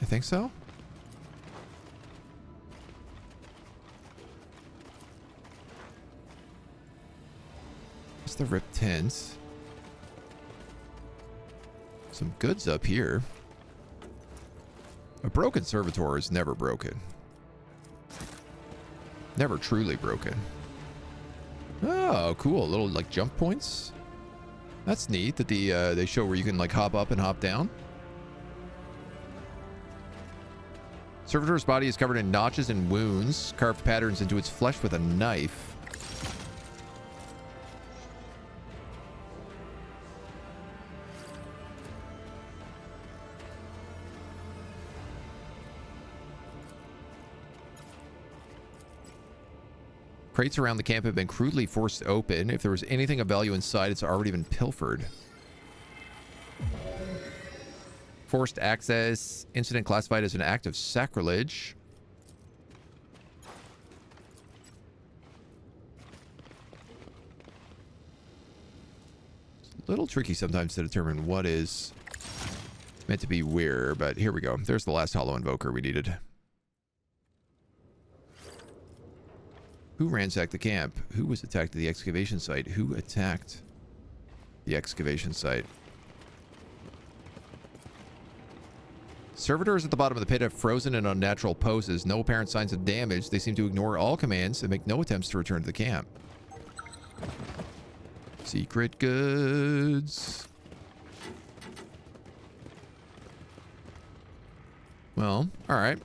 I think so. What's the rip tint? Some goods up here. A broken servitor is never broken. Never truly broken. Oh, cool. Little, like, jump points. That's neat that they show where you can, like, hop up and hop down. Servitor's body is covered in notches and wounds, carved patterns into its flesh with a knife. Crates around the camp have been crudely forced open. If there was anything of value inside, it's already been pilfered. Forced access. Incident classified as an act of sacrilege. It's a little tricky sometimes to determine what is meant to be where, but here we go. There's the last Hollow Invoker we needed. Who ransacked the camp? Who was attacked at the excavation site? Who attacked the excavation site? Servitors at the bottom of the pit have frozen in unnatural poses. No apparent signs of damage. They seem to ignore all commands and make no attempts to return to the camp. Secret goods. Well, all right.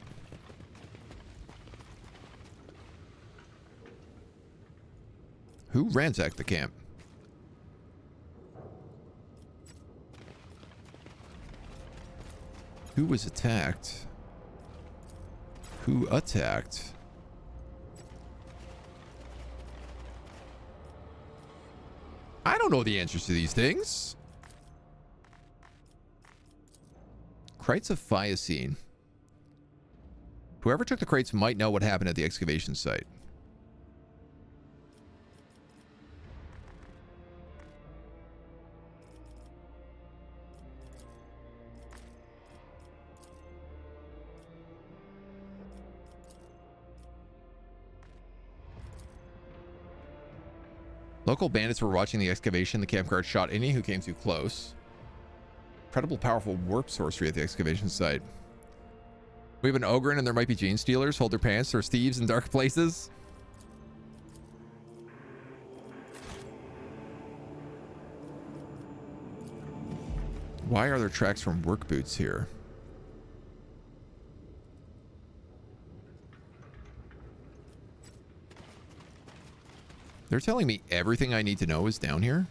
Who ransacked the camp? Who was attacked? Who attacked? I don't know the answers to these things. Crates of Phyacine. Whoever took the crates might know what happened at the excavation site. Local bandits were watching the excavation. The camp guard shot any who came too close. Incredible powerful warp sorcery at the excavation site. We have an Ogren and there might be gene stealers. Hold their pants. There's thieves in dark places. Why are there tracks from work boots here? They're telling me everything I need to know is down here.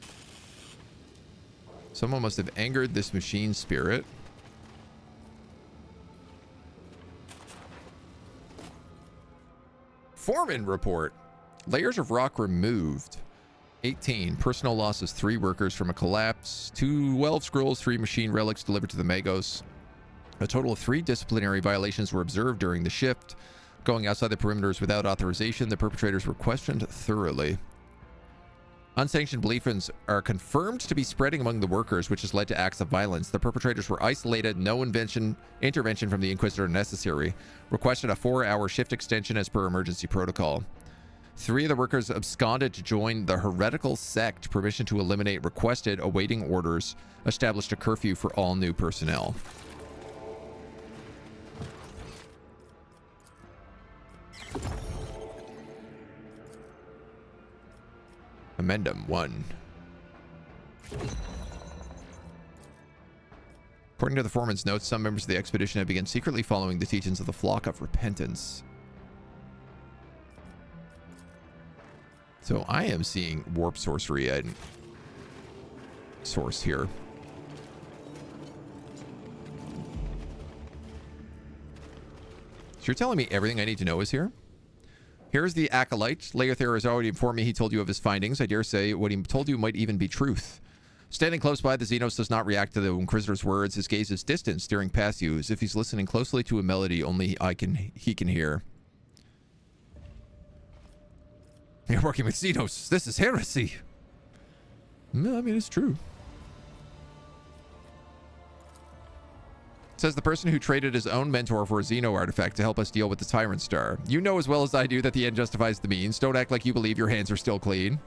Someone must have angered this machine spirit. Foreman report. Layers of rock removed. 18. Personal losses. 3 workers from a collapse. 12 scrolls, 3 machine relics delivered to the Magos. A total of 3 disciplinary violations were observed during the shift. Going outside the perimeters without authorization, the perpetrators were questioned thoroughly. Unsanctioned beliefs are confirmed to be spreading among the workers, which has led to acts of violence. The perpetrators were isolated, no intervention from the Inquisitor necessary. Requested a 4-hour shift extension as per emergency protocol. 3 of the workers absconded to join the heretical sect. Permission to eliminate requested, awaiting orders. Established a curfew for all new personnel. Amendum 1. According to the foreman's notes, some members of the expedition have begun secretly following the teachings of the flock of repentance. So I am seeing warp sorcery and source here. So you're telling me everything I need to know is here? Here's the acolyte. Leother has already informed me he told you of his findings. I dare say what he told you might even be truth. Standing close by, the xenos does not react to the Inquisitor's words. His gaze is distant, staring past you, as if he's listening closely to a melody only he can hear. You're working with xenos. This is heresy. No, I mean, it's true. It says the person who traded his own mentor for a xeno artifact to help us deal with the Tyrant Star. You know as well as I do that the end justifies the means. Don't act like you believe your hands are still clean.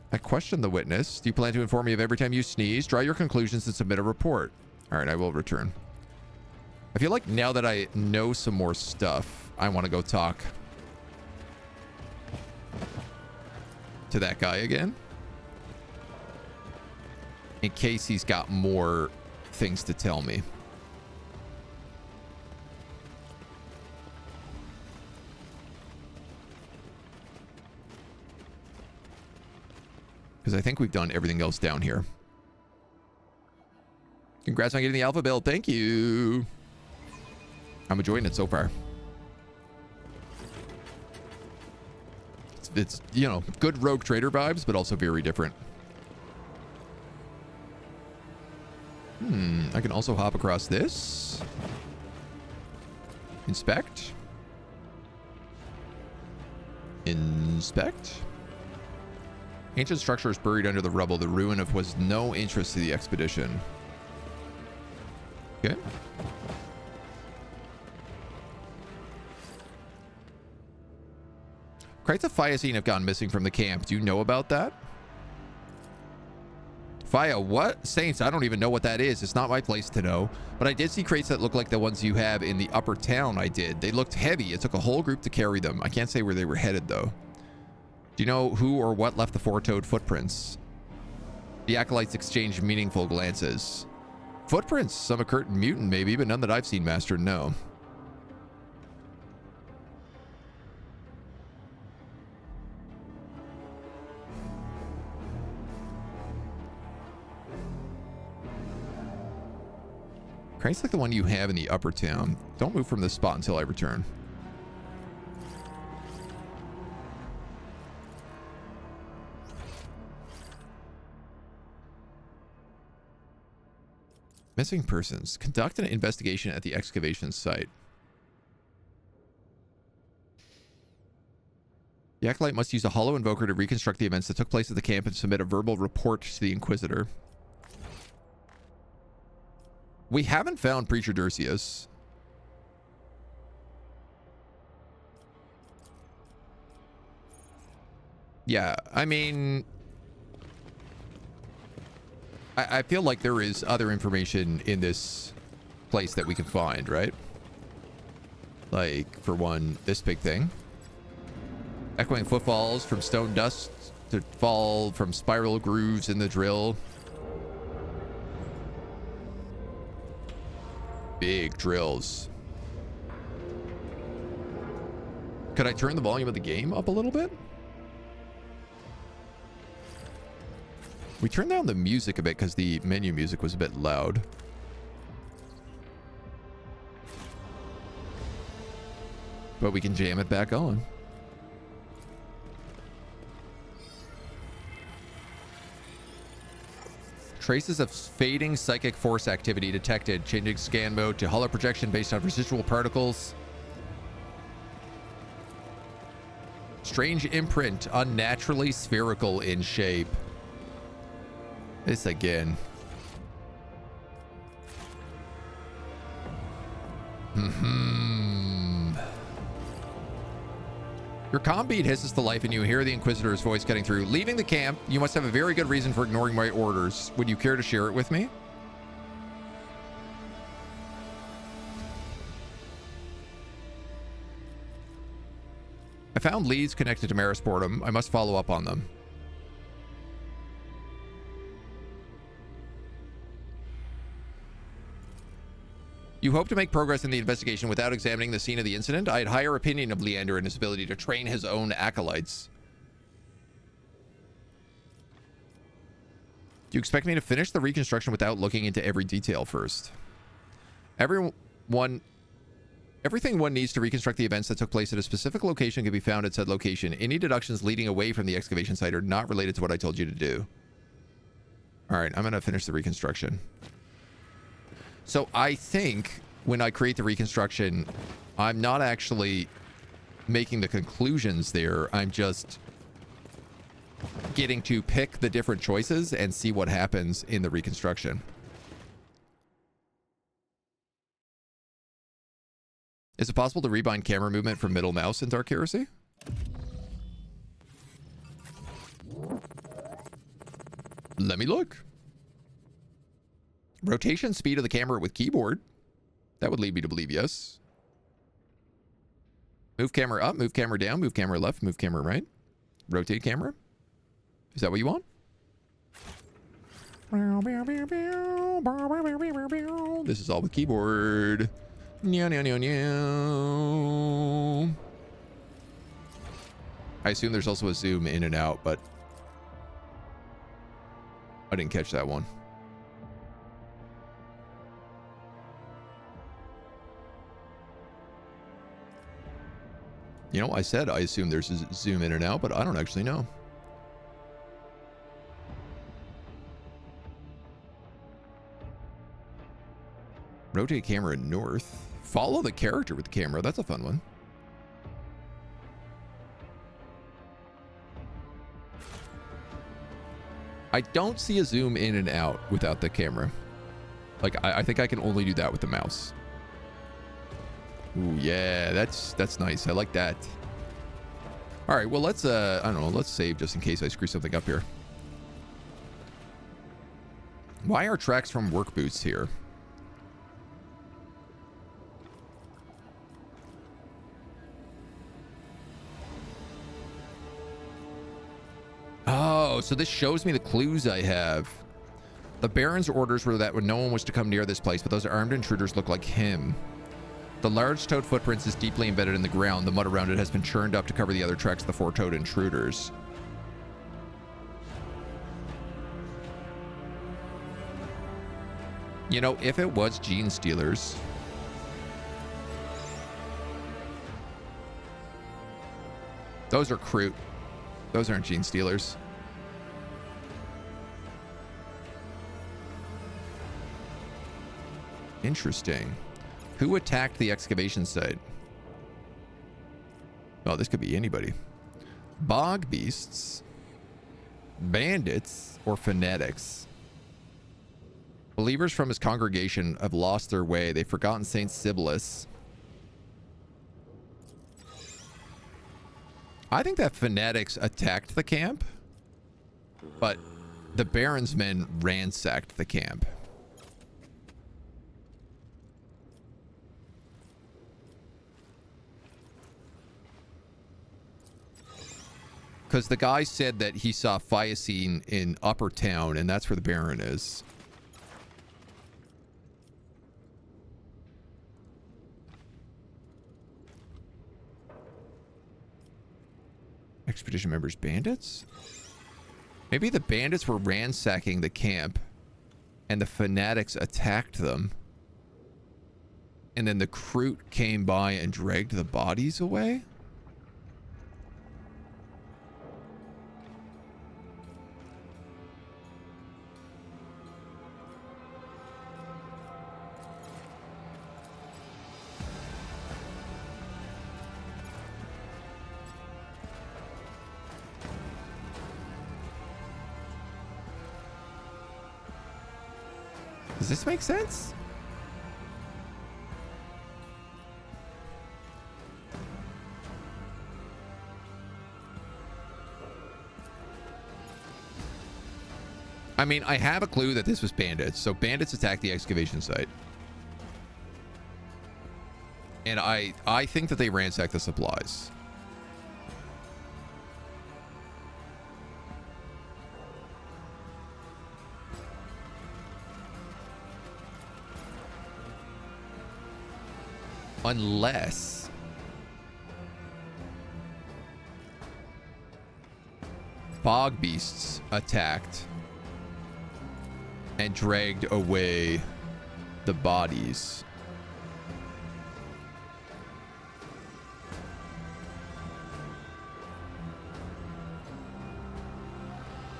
I question the witness. Do you plan to inform me of every time you sneeze? Draw your conclusions and submit a report. All right, I will return. I feel like now that I know some more stuff, I want to go talk to that guy again. In case he's got more things to tell me. Because I think we've done everything else down here. Congrats on getting the alpha build. Thank you. I'm enjoying it so far. It's, you know, good rogue trader vibes, but also very different. I can also hop across this. Inspect. Inspect. Ancient structure is buried under the rubble. The ruin of was no interest to the expedition. Okay. Crates of Phyazine have gone missing from the camp. Do you know about that? Phia, what? Saints, I don't even know what that is. It's not my place to know. But I did see crates that look like the ones you have in the upper town. I did. They looked heavy. It took a whole group to carry them. I can't say where they were headed, though. Do you know who or what left the four-toed footprints? The acolytes exchanged meaningful glances. Footprints? Some occurred mutant, maybe, but none that I've seen, Master. No. Crates like the one you have in the upper town. Don't move from this spot until I return. Missing persons. Conduct an investigation at the excavation site. The acolyte must use a hollow invoker to reconstruct the events that took place at the camp and submit a verbal report to the Inquisitor. We haven't found Preacher Durcius. Yeah, I mean, I feel like there is other information in this place that we can find, right? Like, for one, this big thing. Echoing footfalls from stone dust to fall from spiral grooves in the drill. Big drills. Could I turn the volume of the game up a little bit? We turned down the music a bit because the menu music was a bit loud. But we can jam it back on. Traces of fading psychic force activity detected. Changing scan mode to hollow projection based on residual particles. Strange imprint, unnaturally spherical in shape. This again. Your comm bead hisses to life and you hear the Inquisitor's voice cutting through. Leaving the camp, you must have a very good reason for ignoring my orders. Would you care to share it with me? I found leads connected to Marisportum. I must follow up on them. You hope to make progress in the investigation without examining the scene of the incident? I had higher opinion of Leander and his ability to train his own acolytes. Do you expect me to finish the reconstruction without looking into every detail first? Everything one needs to reconstruct the events that took place at a specific location can be found at said location. Any deductions leading away from the excavation site are not related to what I told you to do. All right, I'm going to finish the reconstruction. So I think when I create the reconstruction, I'm not actually making the conclusions there. I'm just getting to pick the different choices and see what happens in the reconstruction. Is it possible to rebind camera movement from middle mouse in Dark Heresy? Let me look. Rotation speed of the camera with keyboard. That would lead me to believe yes. Move camera up, move camera down, move camera left, move camera right. Rotate camera. Is that what you want? This is all with keyboard. I assume there's also a zoom in and out, but I didn't catch that one. You know, I said I assume there's a zoom in and out, but I don't actually know. Rotate camera north. Follow the character with the camera. That's a fun one. I don't see a zoom in and out without the camera. Like, I think I can only do that with the mouse. Ooh, yeah, that's nice. I like that. All right, well, let's, I don't know, let's save just in case I screw something up here. Why are tracks from work boots here? Oh, so this shows me the clues I have. The Baron's orders were that no one was to come near this place, but those armed intruders look like him. The large-toed footprints is deeply embedded in the ground. The mud around it has been churned up to cover the other tracks of the four-toed intruders. You know, if it was Gene Stealers... Those are Kroot. Those aren't Gene Stealers. Interesting. Who attacked the excavation site? Oh, this could be anybody. Bog beasts, bandits, or fanatics. Believers from his congregation have lost their way. They've forgotten Saint Sibyllus. I think that fanatics attacked the camp, but the Baron's men ransacked the camp. Because the guy said that he saw Phyacine in Upper Town, and that's where the Baron is. Expedition members, bandits? Maybe the bandits were ransacking the camp, and the fanatics attacked them. And then the Kroot came by and dragged the bodies away? Does this make sense? I mean, I have a clue that this was bandits. So bandits attacked the excavation site. And I think that they ransacked the supplies. Unless fog beasts attacked and dragged away the bodies.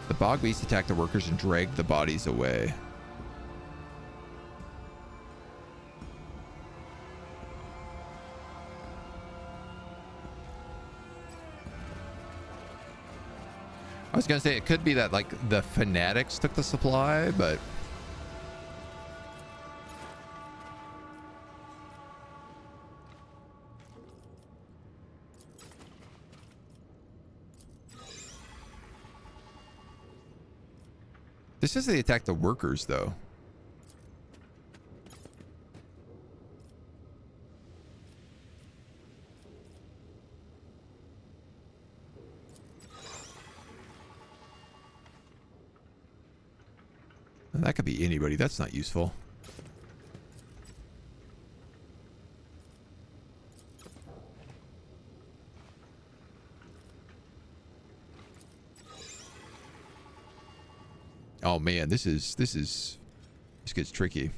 The bog beasts attacked the workers and dragged the bodies away. I was gonna say it could be that like the fanatics took the supply, but this says they attacked the workers though. That could be anybody. That's not useful. Oh man, this gets tricky. Am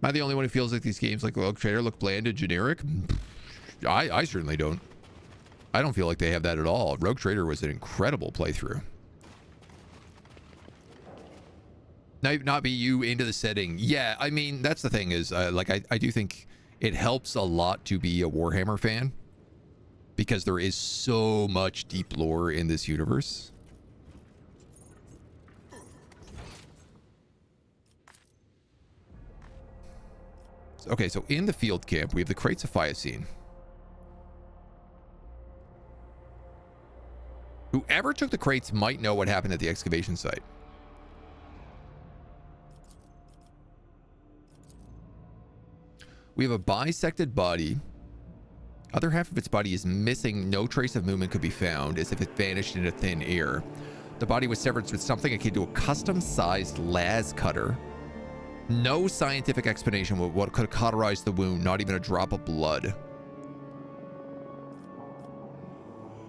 I the only one who feels like these games like Rogue Trader look bland and generic? I certainly don't. I don't feel like they have that at all. Rogue Trader was an incredible playthrough. Not be you into the setting. Yeah, I mean, that's the thing is, like, I do think it helps a lot to be a Warhammer fan because there is so much deep lore in this universe. Okay, so in the field camp, we have the crates of Phyacine. Whoever took the crates might know what happened at the excavation site. We have a bisected body. Other half of its body is missing. No trace of movement could be found, as if it vanished into thin air. The body was severed with something akin to a custom-sized las cutter. No scientific explanation of what could have cauterized the wound, not even a drop of blood.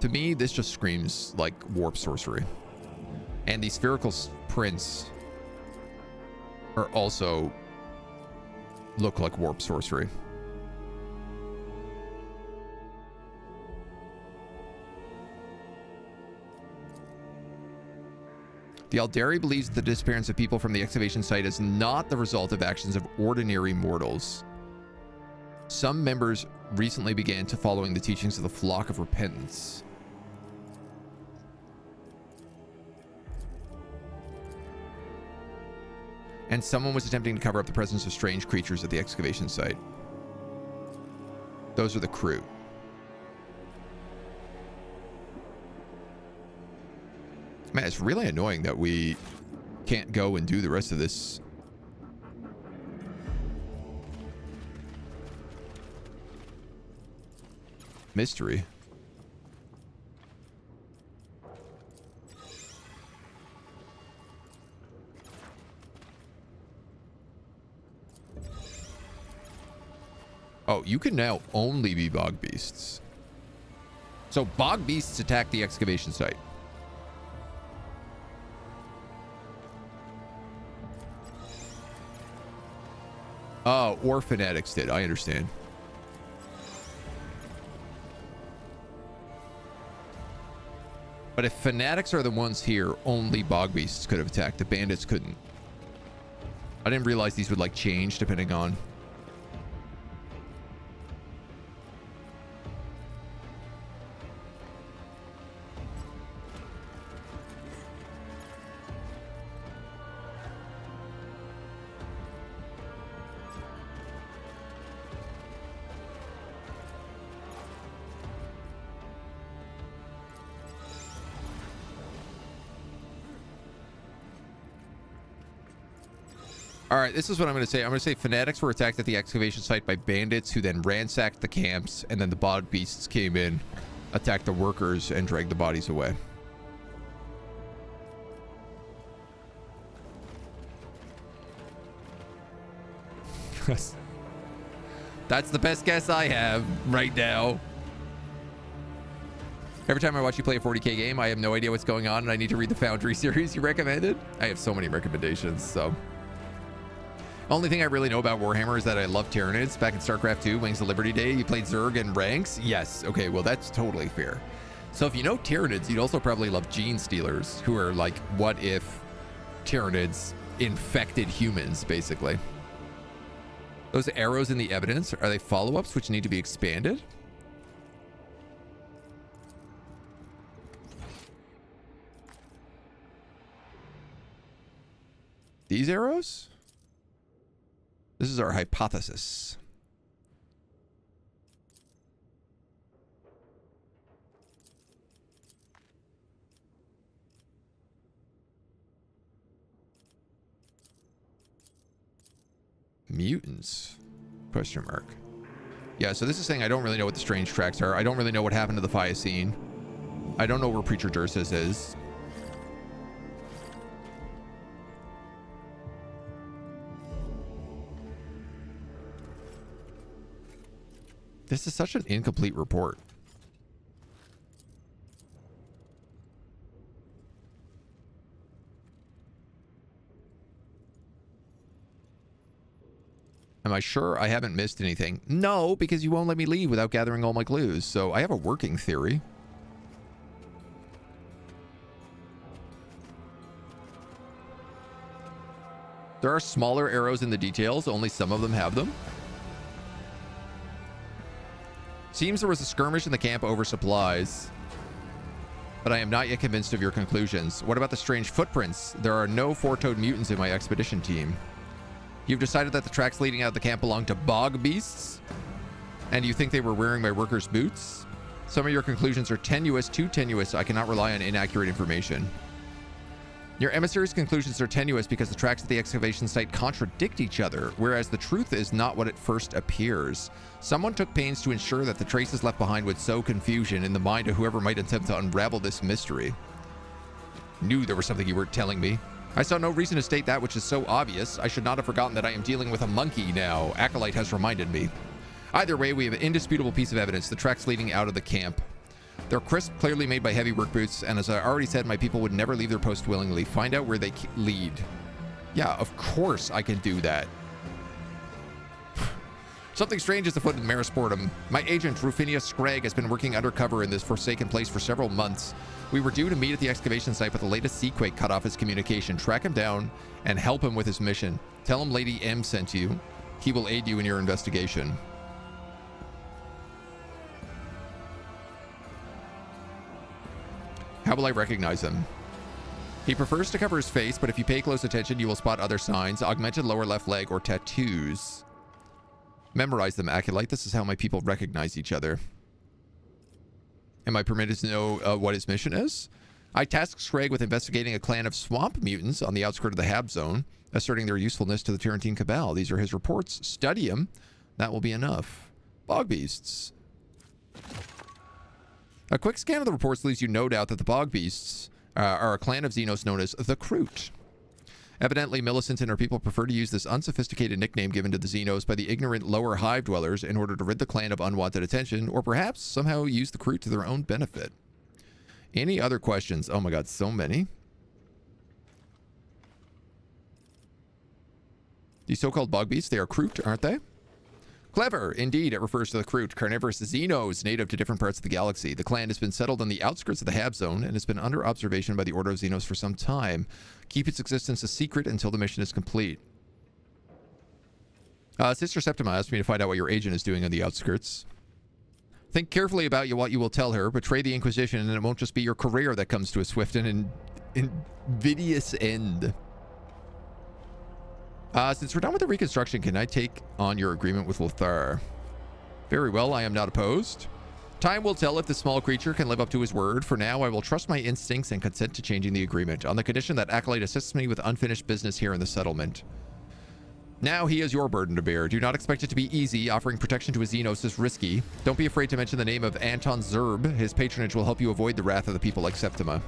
To me, this just screams like warp sorcery. And these spherical prints are also look like warp sorcery. The Aldari believes that the disappearance of people from the excavation site is not the result of actions of ordinary mortals. Some members recently began to following the teachings of the Flock of Repentance. And someone was attempting to cover up the presence of strange creatures at the excavation site. Those are the crew. Man, it's really annoying that we can't go and do the rest of this. Mystery. Oh, you can now only be bog beasts. So bog beasts attack the excavation site. Oh, or fanatics did. I understand. But if fanatics are the ones here, only bog beasts could have attacked. The bandits couldn't. I didn't realize these would like change depending on. All right, this is what I'm going to say. I'm going to say fanatics were attacked at the excavation site by bandits who then ransacked the camps, and then the bog beasts came in, attacked the workers, and dragged the bodies away. That's the best guess I have right now. Every time I watch you play a 40k game, I have no idea what's going on, and I need to read the Foundry series you recommended. I have so many recommendations, so. Only thing I really know about Warhammer is that I love Tyranids. Back in StarCraft 2, Wings of Liberty Day, you played Zerg and Ranks? Yes. Okay, well, that's totally fair. So if you know Tyranids, you'd also probably love Gene Stealers, who are like, what if Tyranids infected humans, basically. Those arrows in the evidence, are they follow-ups which need to be expanded? These arrows? This is our hypothesis. Mutants? Question mark. Yeah, so this is saying I don't really know what the strange tracks are. I don't really know what happened to the Phiocene. I don't know where Preacher Dursus is. This is such an incomplete report. Am I sure I haven't missed anything? No, because you won't let me leave without gathering all my clues. So I have a working theory. There are smaller arrows in the details. Only some of them have them. Seems there was a skirmish in the camp over supplies, but I am not yet convinced of your conclusions. What about the strange footprints? There are no four-toed mutants in my expedition team. You've decided that the tracks leading out of the camp belong to bog beasts? And you think they were wearing my workers' boots? Some of your conclusions are tenuous, too tenuous. I cannot rely on inaccurate information. Your emissary's conclusions are tenuous because the tracks at the excavation site contradict each other, whereas the truth is not what it first appears. Someone took pains to ensure that the traces left behind would sow confusion in the mind of whoever might attempt to unravel this mystery. Knew there was something you weren't telling me. I saw no reason to state that which is so obvious. I should not have forgotten that I am dealing with a monkey now. Acolyte has reminded me. Either way, we have an indisputable piece of evidence, the tracks leading out of the camp. They're crisp, clearly made by heavy work boots, and as I already said, my people would never leave their post willingly. Find out where they lead. Yeah, of course I can do that. Something strange is afoot in Marisportum. My agent, Rufinia Scragg, has been working undercover in this forsaken place for several months. We were due to meet at the excavation site, but the latest Seaquake cut off his communication. Track him down and help him with his mission. Tell him Lady M sent you. He will aid you in your investigation. How will I recognize him? He prefers to cover his face, but if you pay close attention, you will spot other signs, augmented lower left leg, or tattoos. Memorize them, Acolyte. This is how my people recognize each other. Am I permitted to know what his mission is? I tasked Scragg with investigating a clan of swamp mutants on the outskirts of the Hab Zone, asserting their usefulness to the Tyrantine Cabal. These are his reports. Study him. That will be enough. Bog beasts. A quick scan of the reports leaves you no doubt that the bog beasts are a clan of xenos known as the Kroot. Evidently, Millicent and her people prefer to use this unsophisticated nickname given to the xenos by the ignorant lower hive dwellers in order to rid the clan of unwanted attention, or perhaps somehow use the Kroot to their own benefit. Any other questions? Oh my god, so many. These so-called bog beasts, they are Kroot, aren't they? Clever. Indeed, it refers to the Kroot, carnivorous xenos native to different parts of the galaxy. The clan has been settled on the outskirts of the Hab Zone and has been under observation by the Order of Xenos for some time. Keep its existence a secret until the mission is complete. Sister Septima asked me to find out what your agent is doing on the outskirts. Think carefully about what you will tell her. Betray the Inquisition, and it won't just be your career that comes to a swift and invidious end. Since we're done with the reconstruction, can I take on your agreement with Lothar? Very well, I am not opposed. Time will tell if the small creature can live up to his word. For now, I will trust my instincts and consent to changing the agreement, on the condition that Acolyte assists me with unfinished business here in the settlement. Now he has your burden to bear. Do not expect it to be easy. Offering protection to a Xenos is risky. Don't be afraid to mention the name of Anton Zerb. His patronage will help you avoid the wrath of the people like Septima.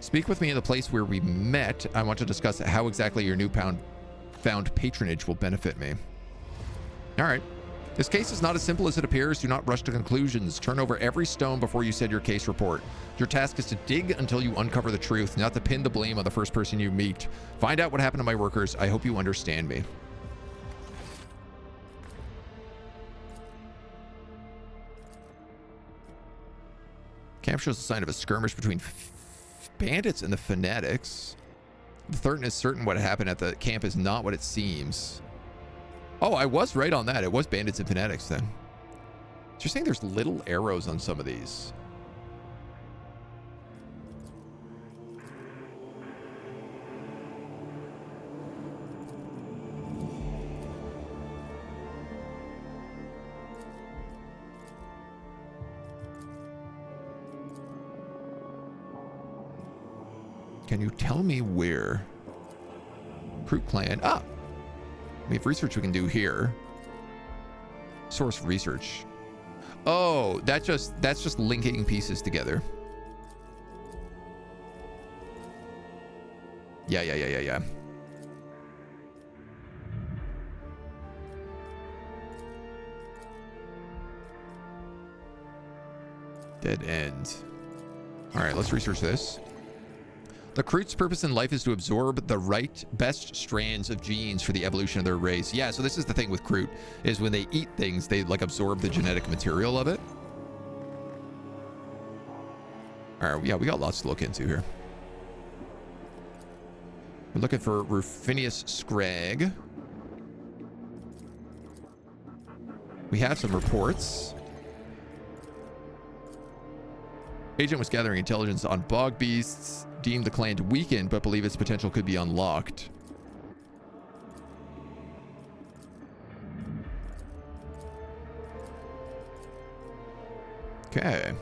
Speak with me in the place where we met. I want to discuss how exactly your newfound patronage will benefit me. All right. This case is not as simple as it appears. Do not rush to conclusions. Turn over every stone before you send your case report. Your task is to dig until you uncover the truth, not to pin the blame on the first person you meet. Find out what happened to my workers. I hope you understand me. Camp shows a sign of a skirmish between bandits and the fanatics. The threat is certain what happened at the camp is not what it seems. Oh, I was right on that. It was bandits and fanatics then. So you're saying there's little arrows on some of these. Can you tell me where? Fruit clan. Ah! We have research we can do here. Source research. Oh, that's just linking pieces together. Yeah. Dead end. All right, let's research this. The Kroot's purpose in life is to absorb the best strands of genes for the evolution of their race. Yeah, so this is the thing with Kroot, is when they eat things, they like absorb the genetic material of it. All right, yeah, we got lots to look into here. We're looking for Ruffinius Scrag. We have some reports. Agent was gathering intelligence on bog beasts, deemed the clan to weaken, but believe its potential could be unlocked. Okay.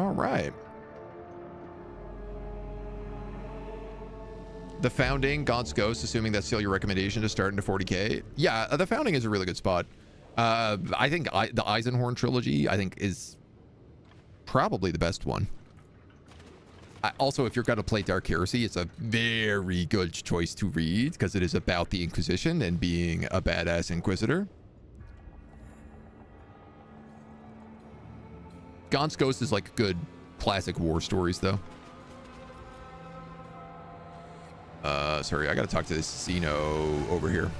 All right. The Founding, God's Ghost, assuming that's still your recommendation to start into 40k. Yeah, the Founding is a really good spot. I think the Eisenhorn trilogy, I think, is probably the best one. Also, if you're going to play Dark Heresy, it's a very good choice to read because it is about the Inquisition and being a badass Inquisitor. Gaunt's Ghost is like good classic war stories, though. Sorry, I got to talk to this Xeno over here.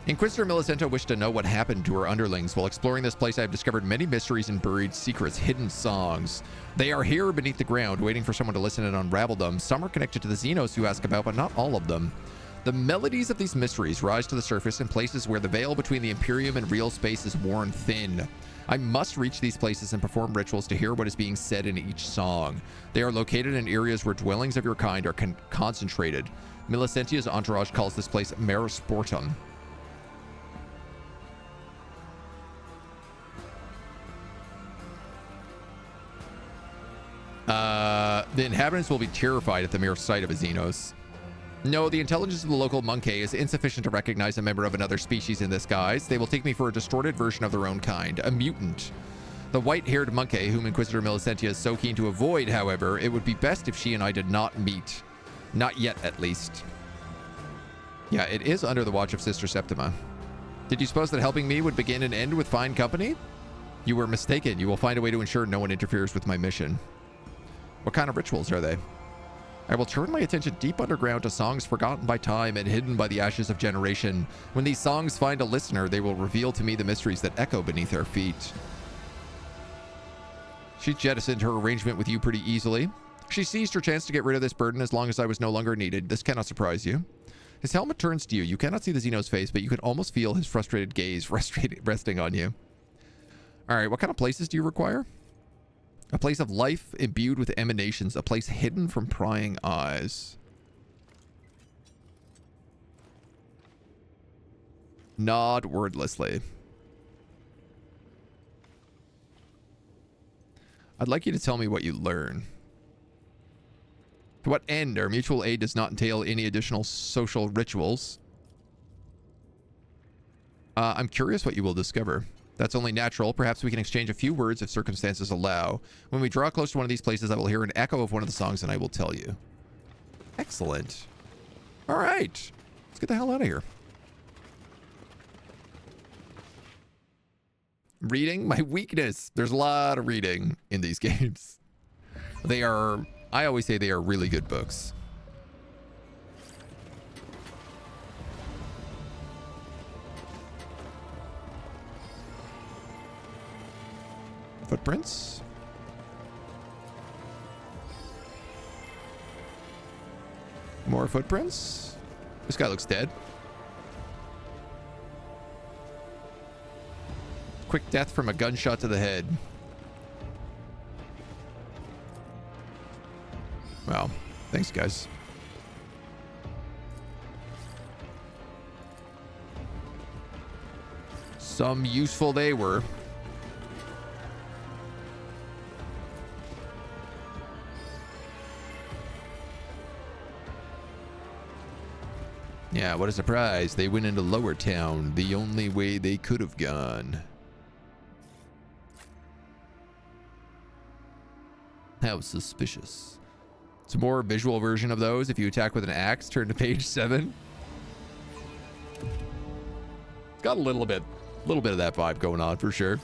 Inquisitor Millicento wished to know what happened to her underlings. While exploring this place, I have discovered many mysteries and buried secrets, hidden songs. They are here beneath the ground, waiting for someone to listen and unravel them. Some are connected to the Xenos you ask about, but not all of them. The melodies of these mysteries rise to the surface in places where the veil between the Imperium and real space is worn thin. I must reach these places and perform rituals to hear what is being said in each song. They are located in areas where dwellings of your kind are concentrated. Millicentia's entourage calls this place Merisportum. The inhabitants will be terrified at the mere sight of a Xenos. No, the intelligence of the local monkey is insufficient to recognize a member of another species in this guise. They will take me for a distorted version of their own kind, a mutant. The white-haired monkey, whom Inquisitor Millicentia is so keen to avoid, however, it would be best if she and I did not meet. Not yet, at least. Yeah, it is under the watch of Sister Septima. Did you suppose that helping me would begin and end with fine company? You were mistaken. You will find a way to ensure no one interferes with my mission. What kind of rituals are they? I will turn my attention deep underground to songs forgotten by time and hidden by the ashes of generation. When these songs find a listener, they will reveal to me the mysteries that echo beneath our feet. She jettisoned her arrangement with you pretty easily. She seized her chance to get rid of this burden as long as I was no longer needed. This cannot surprise you. His helmet turns to you. You cannot see the Xeno's face, but you can almost feel his frustrated gaze resting on you. All right, what kind of places do you require? A place of life imbued with emanations. A place hidden from prying eyes. Nod wordlessly. I'd like you to tell me what you learn. To what end? Our mutual aid does not entail any additional social rituals. I'm curious what you will discover. That's only natural. Perhaps we can exchange a few words if circumstances allow. When we draw close to one of these places, I will hear an echo of one of the songs and I will tell you. Excellent. All right. Let's get the hell out of here. Reading, my weakness. There's a lot of reading in these games. They are, I always say they are really good books. Footprints. More footprints. This guy looks dead. Quick death from a gunshot to the head. Wow. Thanks, guys. Some useful they were. Yeah, what a surprise. They went into Lower Town the only way they could have gone. How suspicious. It's a more visual version of those. If you attack with an axe, turn to page 7. It's got a little bit of that vibe going on for sure.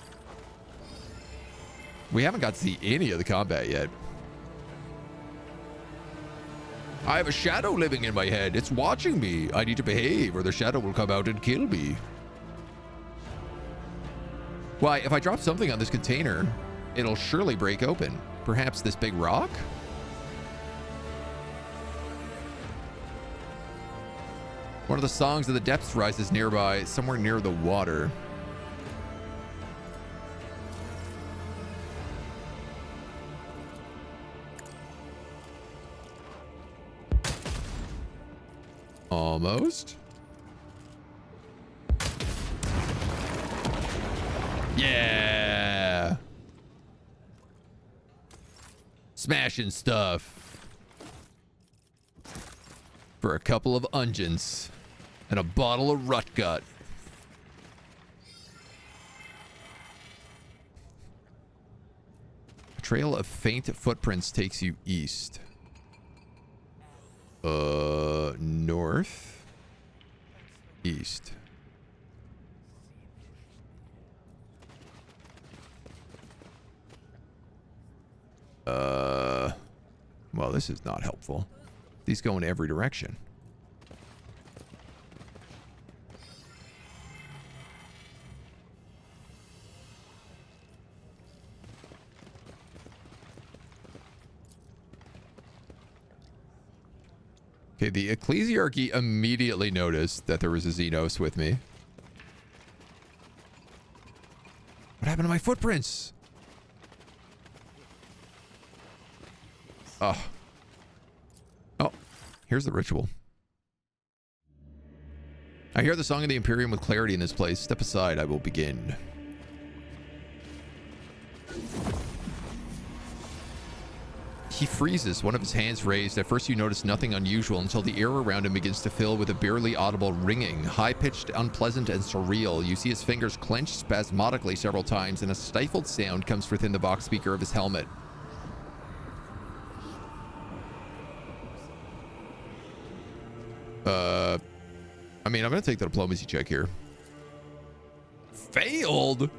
We haven't got to see any of the combat yet. I have a shadow living in my head. It's watching me. I need to behave or the shadow will come out and kill me. Why, if I drop something on this container, it'll surely break open. Perhaps this big rock? One of the songs of the depths rises nearby, somewhere near the water. Almost. Yeah. Smashing stuff. For a couple of unguents and a bottle of Rutgut. A trail of faint footprints takes you east. North. East. Well, this is not helpful. These go in every direction. Okay, the Ecclesiarchy immediately noticed that there was a Xenos with me. What happened to my footprints? Oh. Oh, here's the ritual. I hear the song of the Imperium with clarity in this place. Step aside, I will begin. He freezes, one of his hands raised. At first you notice nothing unusual until the air around him begins to fill with a barely audible ringing, high-pitched, unpleasant, and surreal. You see his fingers clench spasmodically several times, and a stifled sound comes within the box speaker of his helmet. I mean, I'm going to take the diplomacy check here. Failed?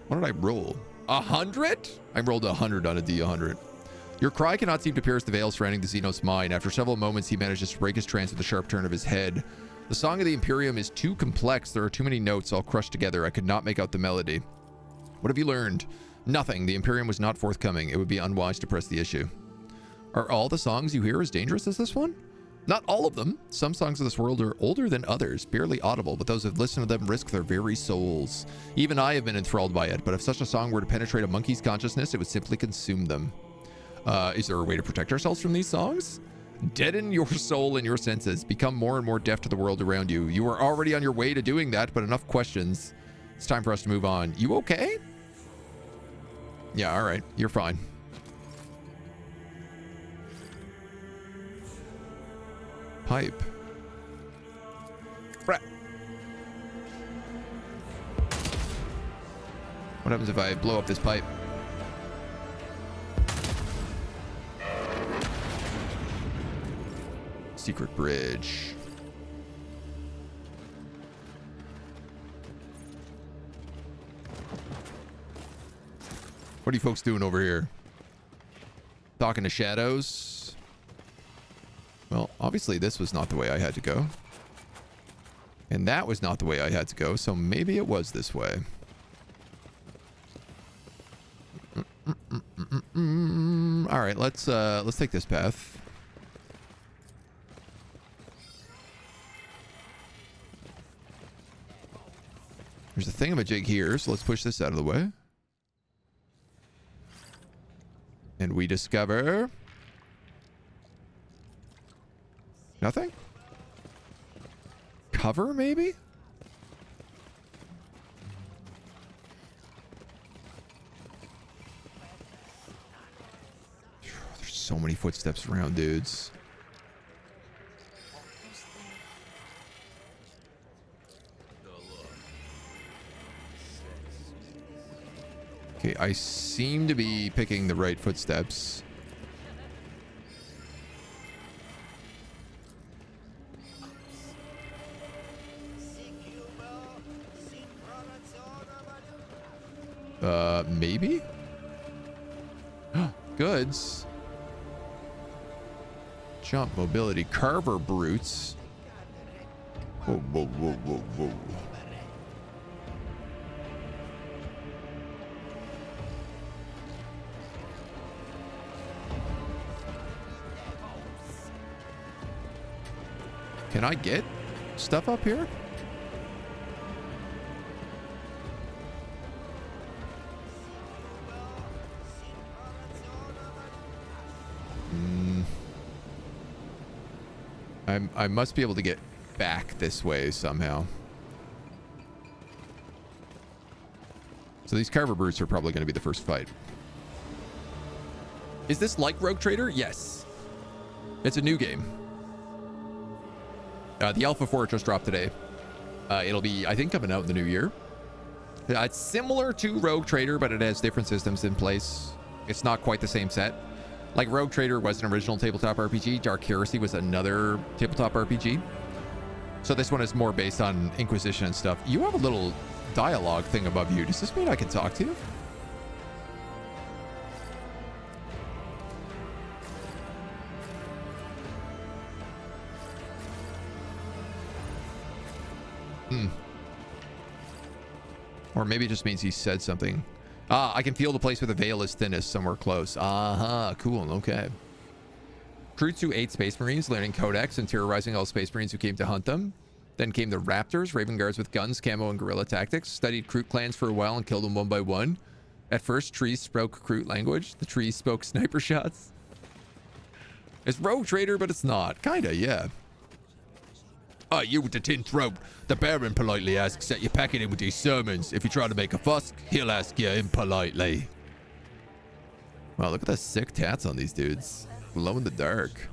What did I roll? 100? I rolled 100 on a D100. Your cry cannot seem to pierce the veil surrounding the Xenos' mind. After several moments, he manages to break his trance with a sharp turn of his head. The song of the Imperium is too complex. There are too many notes all crushed together. I could not make out the melody. What have you learned? Nothing. The Imperium was not forthcoming. It would be unwise to press the issue. Are all the songs you hear as dangerous as this one? Not all of them. Some songs of this world are older than others, barely audible, but those who have listened to them risk their very souls. Even I have been enthralled by it, but if such a song were to penetrate a monkey's consciousness, it would simply consume them. Is there a way to protect ourselves from these songs? Deaden your soul and your senses. Become more and more deaf to the world around you. You are already on your way to doing that, but enough questions. It's time for us to move on. You okay? Yeah, all right. You're fine. Pipe. What happens if I blow up this pipe? Secret bridge. What are you folks doing over here? Talking to shadows? Well, obviously this was not the way I had to go. And that was not the way I had to go, so maybe it was this way. All right, let's take this path. There's a thingamajig here, so let's push this out of the way. And we discover nothing? Cover, maybe? There's so many footsteps around, dudes. Okay, I seem to be picking the right footsteps. Maybe? Goods. Jump, mobility, carver brutes. Whoa, whoa, whoa, whoa, whoa. Can I get stuff up here? I must be able to get back this way somehow. So these carver brutes are probably going to be the first fight. Is this like Rogue Trader? Yes. It's a new game. The Alpha 4 just dropped today. It'll be, I think, coming out in the new year. It's similar to Rogue Trader, but it has different systems in place. It's not quite the same set. Like Rogue Trader was an original tabletop RPG. Dark Heresy was another tabletop RPG. So this one is more based on Inquisition and stuff. You have a little dialogue thing above you. Does this mean I can talk to you? Or maybe it just means he said something. Ah, I can feel the place where the veil is thinnest somewhere close. Cool, okay. Recruits who ate Space Marines, learning Codex and terrorizing all Space Marines who came to hunt them. Then came the Raptors, Raven Guards with guns, camo, and guerrilla tactics. Studied Kroot clans for a while and killed them one by one. At first, trees spoke Kroot language. The trees spoke sniper shots. It's Rogue Trader, but it's not. Kinda, yeah. You with the tin throat. The Baron politely asks that you pack it in with these sermons. If you try to make a fuss, he'll ask you impolitely. Wow, look at the sick tats on these dudes. Glow in the dark.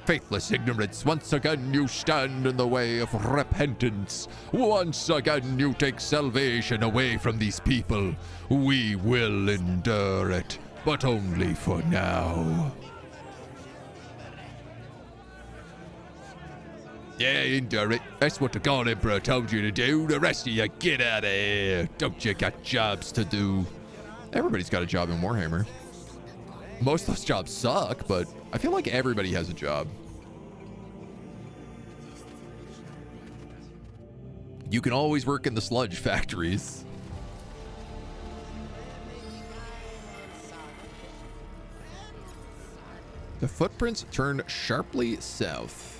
Faithless ignorance, once again you stand in the way of repentance. Once again you take salvation away from these people. We will endure it, but only for now. Yeah, endure it. That's what the God Emperor told you to do. The rest of you, get out of here. Don't you got jobs to do? Everybody's got a job in Warhammer. Most of those jobs suck, but I feel like everybody has a job. You can always work in the sludge factories. The footprints turn sharply south.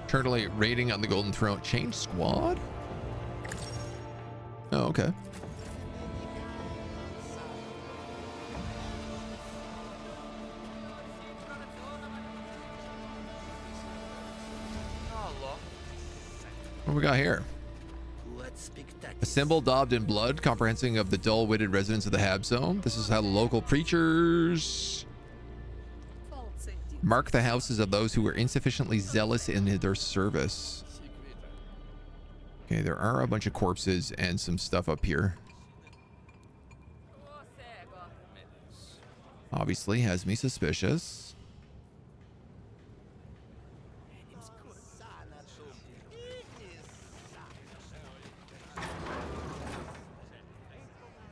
Eternally raiding on the Golden Throne. Change squad? Oh, okay. What we got here? What A symbol daubed in blood, comprehending of the dull-witted residents of the Hab Zone. This is how the local preachers mark the houses of those who were insufficiently zealous in their service. Okay, there are a bunch of corpses and some stuff up here. Obviously has me suspicious.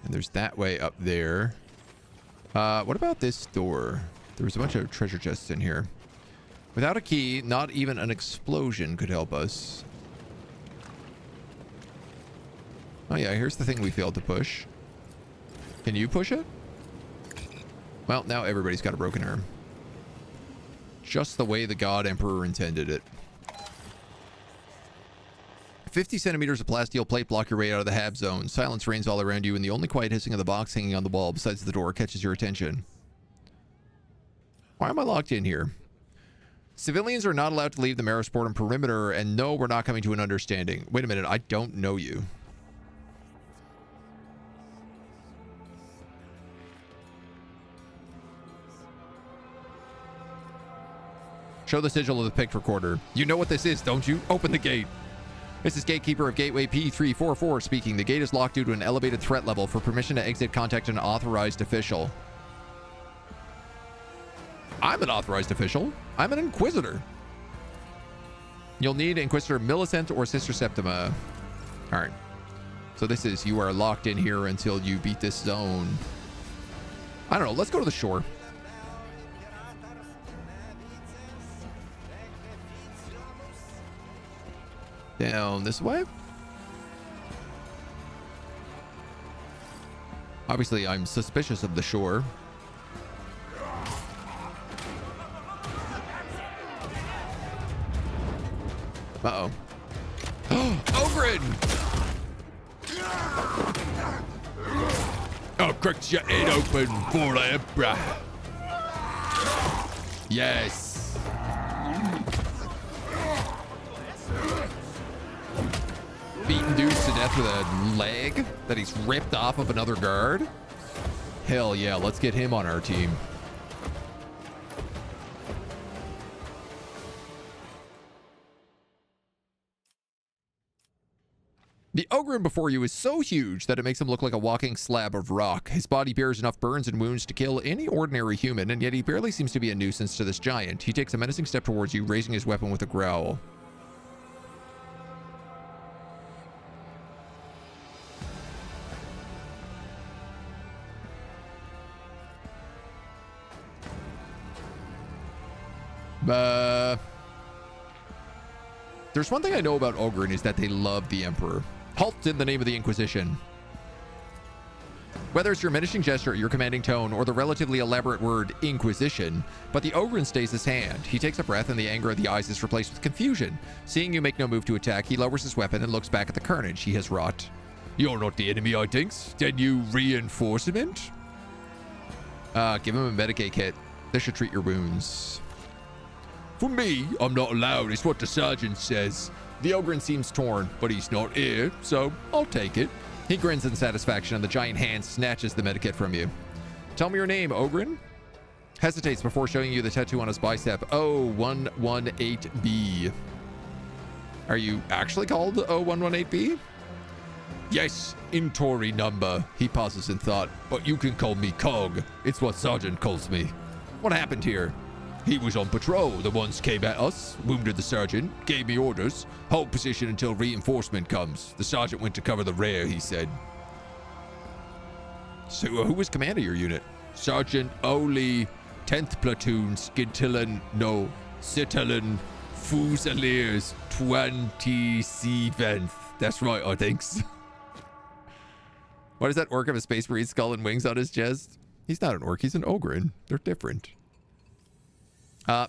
And there's that way up there. What about this door? There was a bunch of treasure chests in here. Without a key, not even an explosion could help us. Oh yeah, here's the thing we failed to push. Can you push it? Well, now everybody's got a broken arm. Just the way the God Emperor intended it. 50 centimeters of plasteel plate block your way out of the Hab Zone. Silence reigns all around you, and the only quiet hissing of the box hanging on the wall besides the door catches your attention. Why am I locked in here? Civilians are not allowed to leave the Marisportum perimeter, and no, we're not coming to an understanding. Wait a minute, I don't know you. Show the sigil of the picked recorder. You know what this is, don't you? Open the gate. This is Gatekeeper of Gateway P344 speaking. The gate is locked due to an elevated threat level. For permission to exit, contact an authorized official. I'm an authorized official. I'm an Inquisitor. You'll need Inquisitor Millicent or Sister Septima. All right. So this is, you are locked in here until you beat this zone. I don't know. Let's go to the shore. Down this way. Obviously, I'm suspicious of the shore. Uh-oh. Ogren! Oh, crack your head open for the Emperor. Yes. Beaten dudes to death with a leg that he's ripped off of another guard. Hell yeah, let's get him on our team. The Ogren before you is so huge that it makes him look like a walking slab of rock. His body bears enough burns and wounds to kill any ordinary human, and yet he barely seems to be a nuisance to this giant. He takes a menacing step towards you, raising his weapon with a growl. There's one thing I know about Ogren is that they love the Emperor. Halt in the name of the Inquisition. Whether it's your menacing gesture, your commanding tone, or the relatively elaborate word Inquisition, but the Ogren stays his hand. He takes a breath and the anger of the eyes is replaced with confusion. Seeing you make no move to attack, he lowers his weapon and looks back at the carnage he has wrought. You're not the enemy, I think. Then you reinforcement? Give him a Medicaid kit. This should treat your wounds. For me, I'm not allowed. It's what the sergeant says. The Ogren seems torn, but he's not here, so I'll take it. He grins in satisfaction, and the giant hand snatches the medikit from you. Tell me your name, Ogren. Hesitates before showing you the tattoo on his bicep. O118B. Are you actually called O118B? Yes, in Tory number. He pauses in thought, but you can call me Cog. It's what Sergeant calls me. What happened here? He was on patrol. The ones came at us, wounded the sergeant, gave me orders. Hold position until reinforcement comes. The sergeant went to cover the rear, he said. So who was commander of your unit? Sergeant Oli, 10th Platoon, Skintillan, no, Sitallan, Fusiliers, 27th. That's right, I think. What is that orc of a space marine skull and wings on his chest? He's not an orc, he's an Ogren. They're different.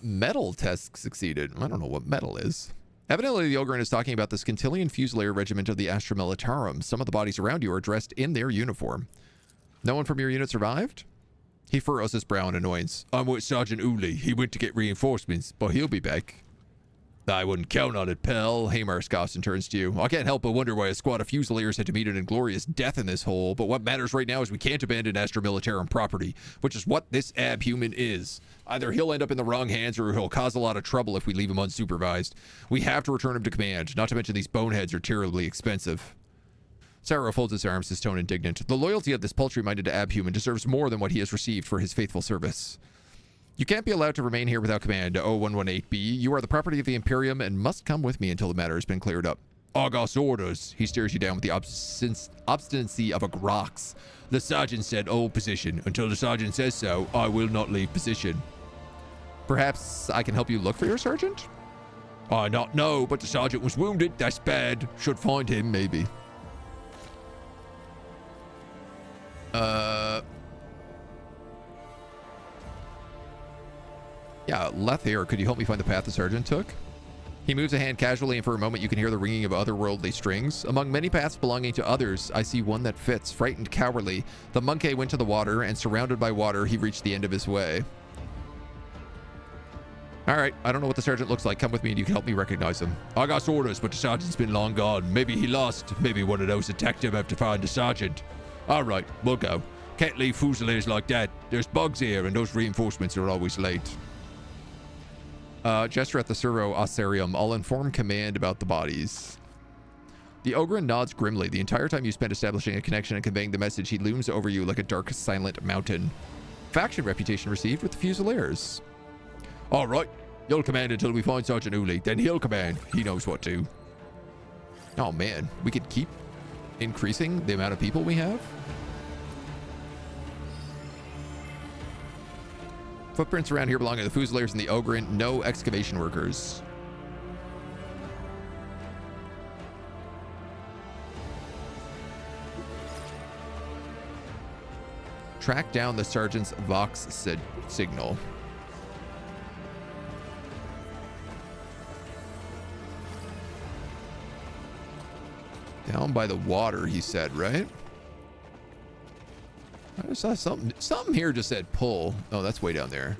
Metal test succeeded. I don't know what metal is. Evidently, the Ogren is talking about the Scintillian Fusilier Regiment of the Astra Militarum. Some of the bodies around you are dressed in their uniform. No one from your unit survived? He furrows his brow in annoyance. I'm with Sergeant Uli. He went to get reinforcements, but he'll be back. I wouldn't count on it, pal. Hamar scoffs and turns to you. I can't help but wonder why a squad of Fusiliers had to meet an inglorious death in this hole, but what matters right now is we can't abandon Astra Militarum property, which is what this abhuman is. Either he'll end up in the wrong hands or he'll cause a lot of trouble if we leave him unsupervised. We have to return him to command, not to mention these boneheads are terribly expensive. Sarah folds his arms, his tone indignant. The loyalty of this paltry-minded abhuman deserves more than what he has received for his faithful service. You can't be allowed to remain here without command, 0118B. You are the property of the Imperium and must come with me until the matter has been cleared up. Argos orders. He stares you down with the obstinacy of a grox. The sergeant said, hold position. Until the sergeant says so, I will not leave position. Perhaps I can help you look for your sergeant? I not know, but the sergeant was wounded. That's bad. Should find him, maybe. Yeah, Lethair, could you help me find the path the sergeant took? He moves a hand casually, and for a moment you can hear the ringing of otherworldly strings. Among many paths belonging to others, I see one that fits. Frightened, cowardly, the monkey went to the water, and surrounded by water, he reached the end of his way. All right, I don't know what the sergeant looks like. Come with me and you can help me recognize him. I got orders, but the sergeant's been long gone. Maybe he lost. Maybe one of those attacked him after finding the sergeant. All right, we'll go. Can't leave Fusiliers like that. There's bugs here, and those reinforcements are always late. Gesture at the Servo Osarium. I'll inform command about the bodies. The Ogren nods grimly. The entire time you spend establishing a connection and conveying the message, he looms over you like a dark, silent mountain. Faction reputation received with the Fusiliers. All right, you'll command until we find Sergeant Uli. Then he'll command. He knows what to. Oh man, we could keep increasing the amount of people we have. Footprints around here belong to the Fusiliers and the Ogren. No excavation workers. Track down the sergeant's Vox signal. Down by the water, he said, right? I just saw something here just said pull. Oh, that's way down there.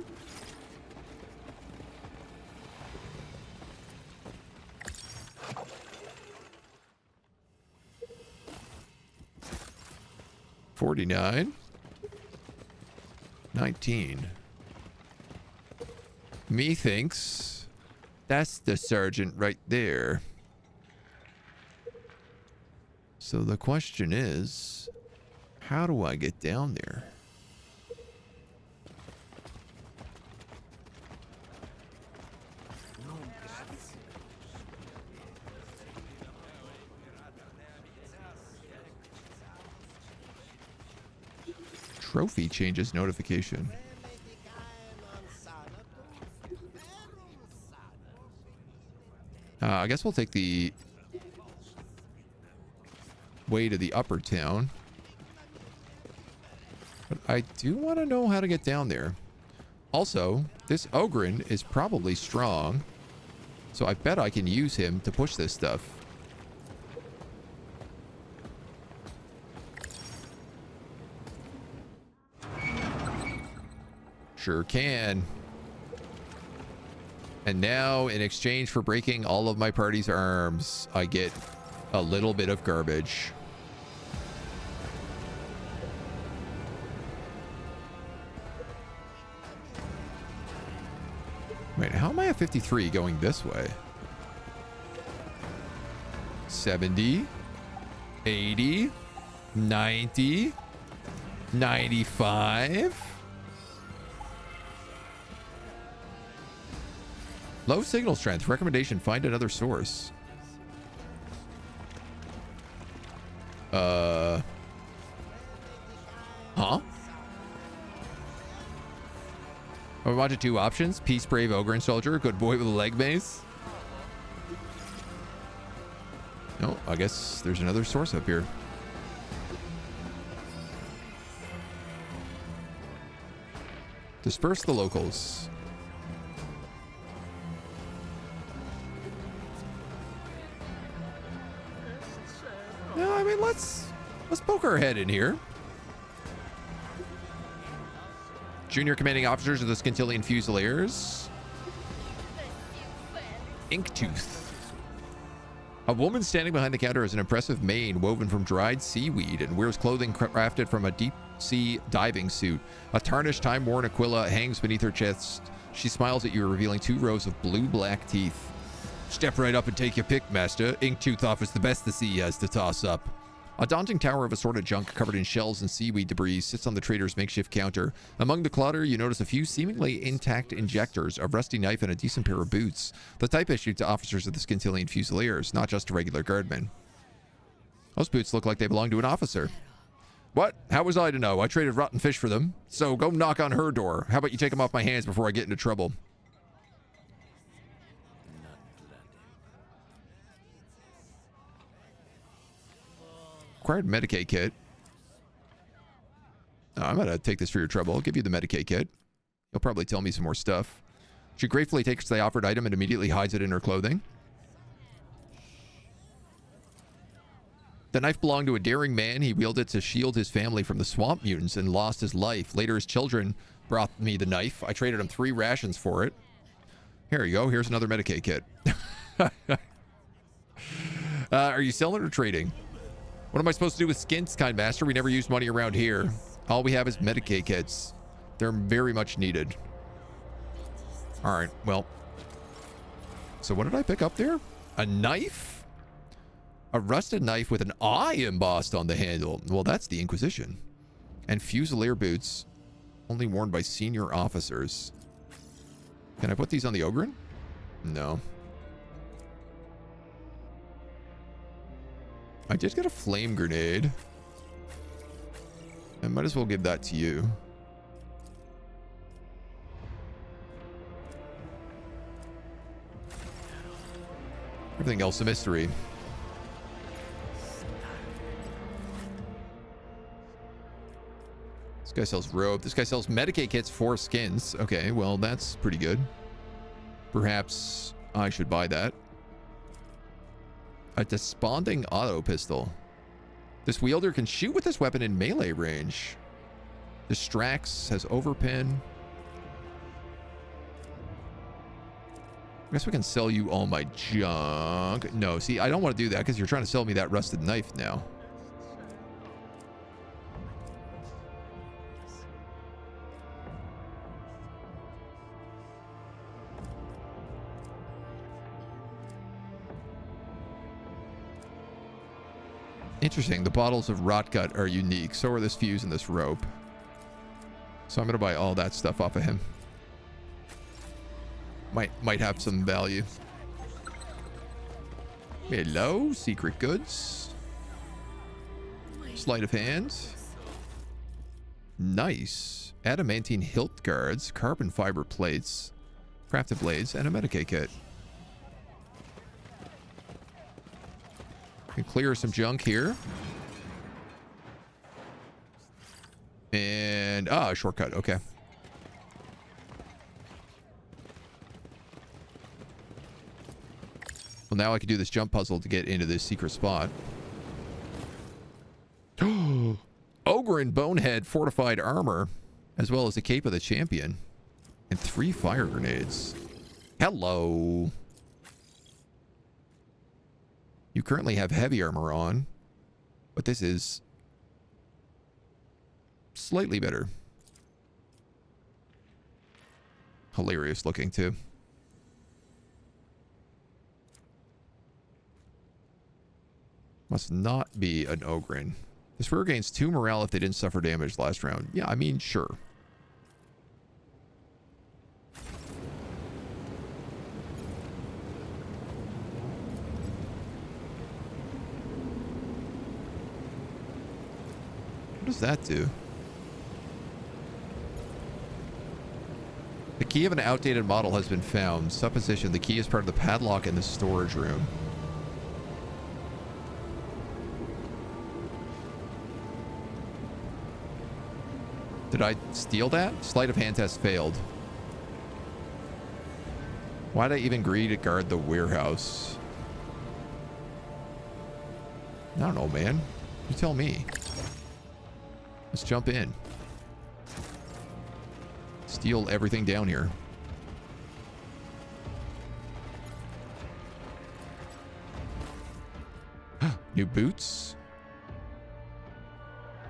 $49. 19. Methinks that's the sergeant right there. So the question is, how do I get down there? Trophy changes notification. I guess we'll take the way to the upper town. But I do want to know how to get down there. Also, this Ogren is probably strong, so I bet I can use him to push this stuff. Sure can. And now, in exchange for breaking all of my party's arms, I get a little bit of garbage. Wait, how am I at 53 going this way? 70, 80, 90, 95. Low signal strength. Recommendation, find another source. Huh? I wanted two options. Peace Brave Ogren Soldier. Good boy with a leg mace. No, I guess there's another source up here. Disperse the locals. No, I mean, let's poke our head in here. Junior commanding officers of the Scintilian Fusiliers. Inktooth. A woman standing behind the counter has an impressive mane woven from dried seaweed and wears clothing crafted from a deep-sea diving suit. A tarnished, time-worn Aquila hangs beneath her chest. She smiles at you, revealing 2 rows of blue-black teeth. Step right up and take your pick, master. Inktooth offers the best the sea has to toss up. A daunting tower of assorted junk covered in shells and seaweed debris sits on the trader's makeshift counter. Among the clutter, you notice a few seemingly intact injectors, a rusty knife, and a decent pair of boots. The type issued to officers of the Scintillion Fusiliers, not just to regular guardmen. Those boots look like they belong to an officer. What? How was I to know? I traded rotten fish for them. So go knock on her door. How about you take them off my hands before I get into trouble? Required Medicaid kit. Oh, I'm gonna take this for your trouble. I'll give you the Medicaid kit. You'll probably tell me some more stuff. She gratefully takes the offered item and immediately hides it in her clothing. The knife belonged to a daring man. He wielded it to shield his family from the swamp mutants and lost his life. Later, his children brought me the knife. I traded him 3 rations for it. Here you go. Here's another Medicaid kit. Are you selling or trading? What am I supposed to do with skins, kind master? We never use money around here. All we have is Medicaid kits. They're very much needed. All right, well. So what did I pick up there? A knife? A rusted knife with an eye embossed on the handle. Well, that's the Inquisition. And Fusilier boots, only worn by senior officers. Can I put these on the Ogren? No. I did get a flame grenade. I might as well give that to you. Everything else a mystery. This guy sells rope. This guy sells Medicaid kits for skins. Okay, well, that's pretty good. Perhaps I should buy that. A desponding auto pistol. This wielder can shoot with this weapon in melee range. Distracts, has overpin. I guess we can sell you all my junk. No, see, I don't want to do that because you're trying to sell me that rusted knife now. Interesting. The bottles of Rotgut are unique. So are this fuse and this rope. So I'm going to buy all that stuff off of him. Might have some value. Hello, secret goods. Sleight of hand. Nice. Adamantine hilt guards, carbon fiber plates, crafted blades, and a Medicaid kit. Can clear some junk here. And a shortcut. Okay. Well, now I can do this jump puzzle to get into this secret spot. Ogren Bonehead fortified armor, as well as the cape of the champion, and 3 fire grenades. Hello. You currently have heavy armor on, but this is slightly better. Hilarious looking too. Must not be an Ogren. This rear gains 2 morale if they didn't suffer damage last round. Yeah, I mean, sure. What does that do? The key of an outdated model has been found. Supposition. The key is part of the padlock in the storage room. Did I steal that? Sleight of hand test failed. Why'd I even agree to guard the warehouse? I don't know, man. You tell me. Let's jump in. Steal everything down here. New boots.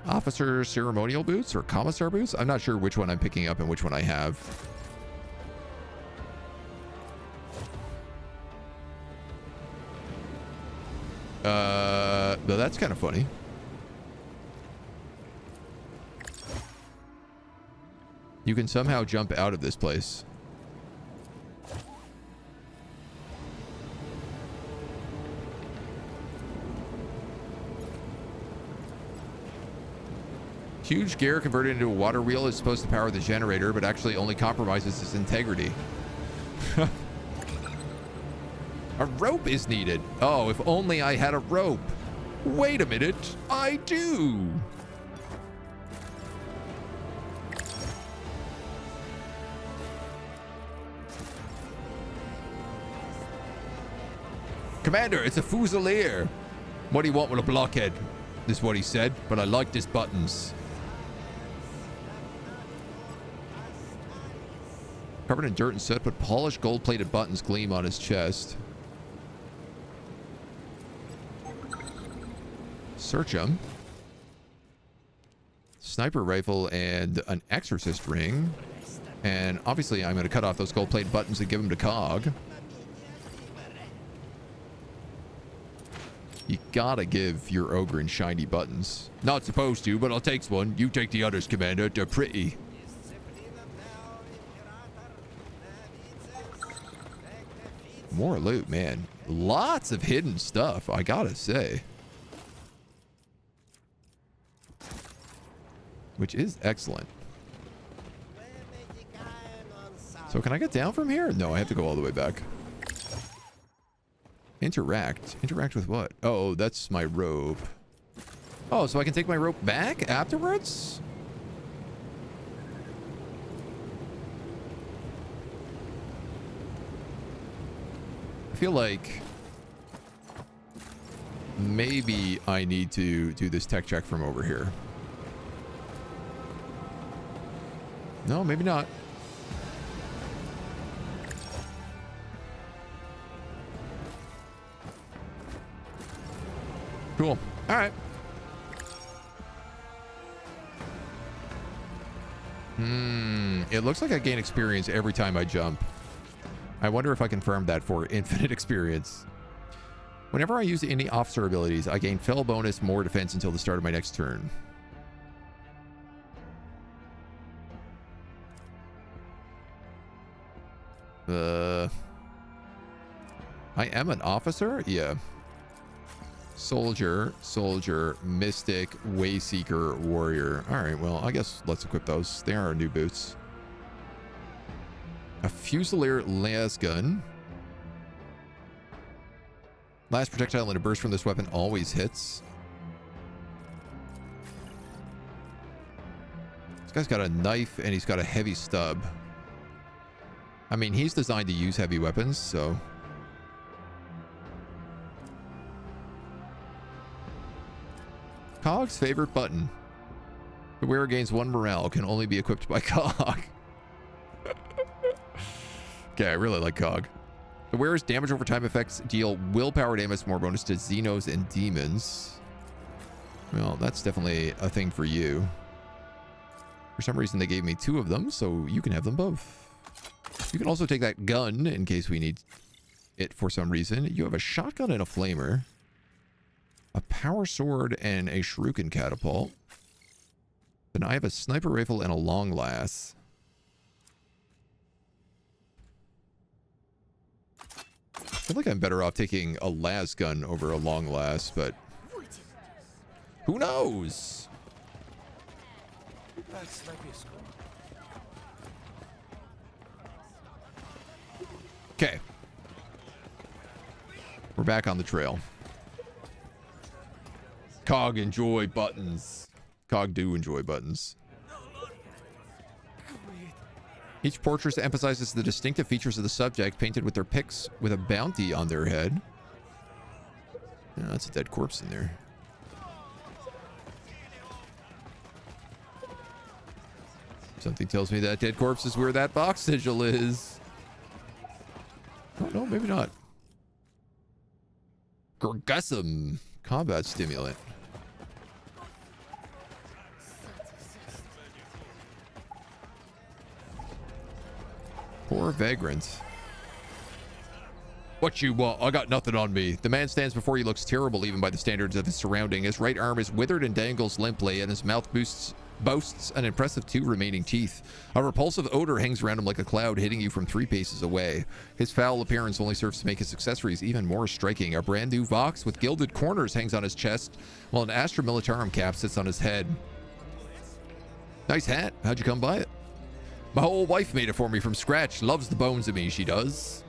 Officer ceremonial boots or commissar boots? I'm not sure which one I'm picking up and which one I have. Though that's kind of funny. You can somehow jump out of this place. Huge gear converted into a water wheel is supposed to power the generator, but actually only compromises its integrity. A rope is needed. Oh, if only I had a rope. Wait a minute, I do. Commander, it's a Fusilier. What do you want with a blockhead? This is what he said, but I like his buttons. Covered in dirt and soot, but polished gold-plated buttons gleam on his chest. Search him. Sniper rifle and an exorcist ring. And obviously I'm going to cut off those gold-plated buttons and give them to Cog. You gotta give your Ogre shiny buttons. Not supposed to, but I'll take one. You take the others, Commander. They're pretty. More loot, man. Lots of hidden stuff, I gotta say. Which is excellent. So can I get down from here? No, I have to go all the way back. Interact. Interact with what? Oh, that's my rope. Oh, so I can take my rope back afterwards? I feel like maybe I need to do this tech check from over here. No, maybe not. Cool. All right. It looks like I gain experience every time I jump. I wonder if I confirm that for infinite experience. Whenever I use any officer abilities, I gain fell bonus, more defense until the start of my next turn. I am an officer? Yeah. Soldier, soldier, mystic, wayseeker, warrior. All right, well, I guess let's equip those. They are our new boots. A Fusilier las gun. Last projectile in a burst from this weapon always hits. This guy's got a knife and he's got a heavy stub. I mean, he's designed to use heavy weapons, so... Cog's favorite button. The wearer gains 1 morale, can only be equipped by Cog. Okay, I really like Cog. The wearer's damage over time effects deal willpower damage, more bonus to xenos and demons. Well, that's definitely a thing for you. For some reason, they gave me 2 of them, so you can have them both. You can also take that gun in case we need it for some reason. You have a shotgun and a flamer. A power sword and a shuriken catapult. Then I have a sniper rifle and a long lass. I feel like I'm better off taking a las gun over a long lass, but who knows? Okay. We're back on the trail. Cog enjoy buttons. Cog do enjoy buttons. Each portrait emphasizes the distinctive features of the subject painted with their pics with a bounty on their head. Yeah, that's a dead corpse in there. Something tells me that dead corpse is where that box sigil is. Oh, no, maybe not. Gorgussum. Combat stimulant. Poor vagrant. What you want? I got nothing on me. The man stands before you, looks terrible even by the standards of his surrounding. His right arm is withered and dangles limply, and his mouth boasts an impressive 2 remaining teeth. A repulsive odor hangs around him like a cloud, hitting you from 3 paces away. His foul appearance only serves to make his accessories even more striking. A brand new Vox with gilded corners hangs on his chest, while an Astra Militarum cap sits on his head. Nice hat. How'd you come by it? My whole wife made it for me from scratch. Loves the bones of me, she does.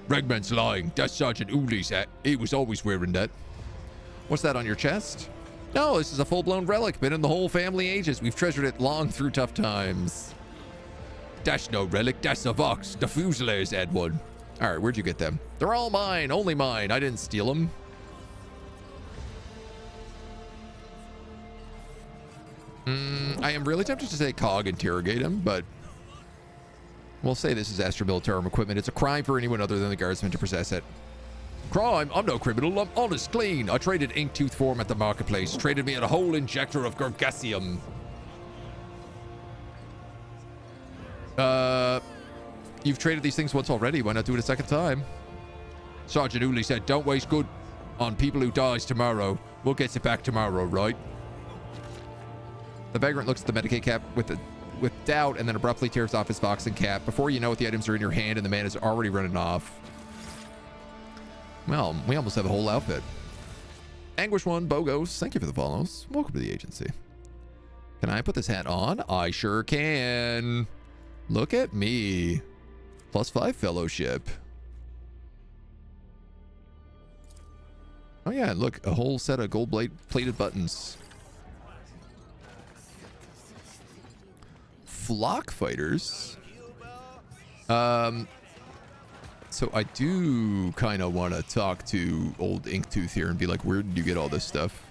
Regman's lying. That's Sergeant Uli's hat. He was always wearing that. What's that on your chest? No, this is a full-blown relic. Been in the whole family ages. We've treasured it long through tough times. That's no relic. That's a Vox. The Fusiliers had one. All right, where'd you get them? They're all mine. Only mine. I didn't steal them. I am really tempted to say Cog interrogate him, but we'll say this is Astra Militarum equipment. It's a crime for anyone other than the guardsman to possess it. Crime? I'm no criminal. I'm honest, clean. I traded ink tooth for him at the marketplace. Traded me at a whole injector of Gargassium. You've traded these things once already. Why not do it a second time? Sergeant Uli said, don't waste good on people who dies tomorrow. We'll get it back tomorrow, right? The vagrant looks at the Medicaid cap with doubt and then abruptly tears off his Vox and cap. Before you know it, the items are in your hand and the man is already running off. Well, we almost have a whole outfit. Anguish1, Bogos, thank you for the follows. Welcome to the agency. Can I put this hat on? I sure can. Look at me. +5 fellowship. Oh yeah, look, a whole set of gold plated buttons. Flock fighters. So I do kind of want to talk to old Inktooth here and be like, where did you get all this stuff?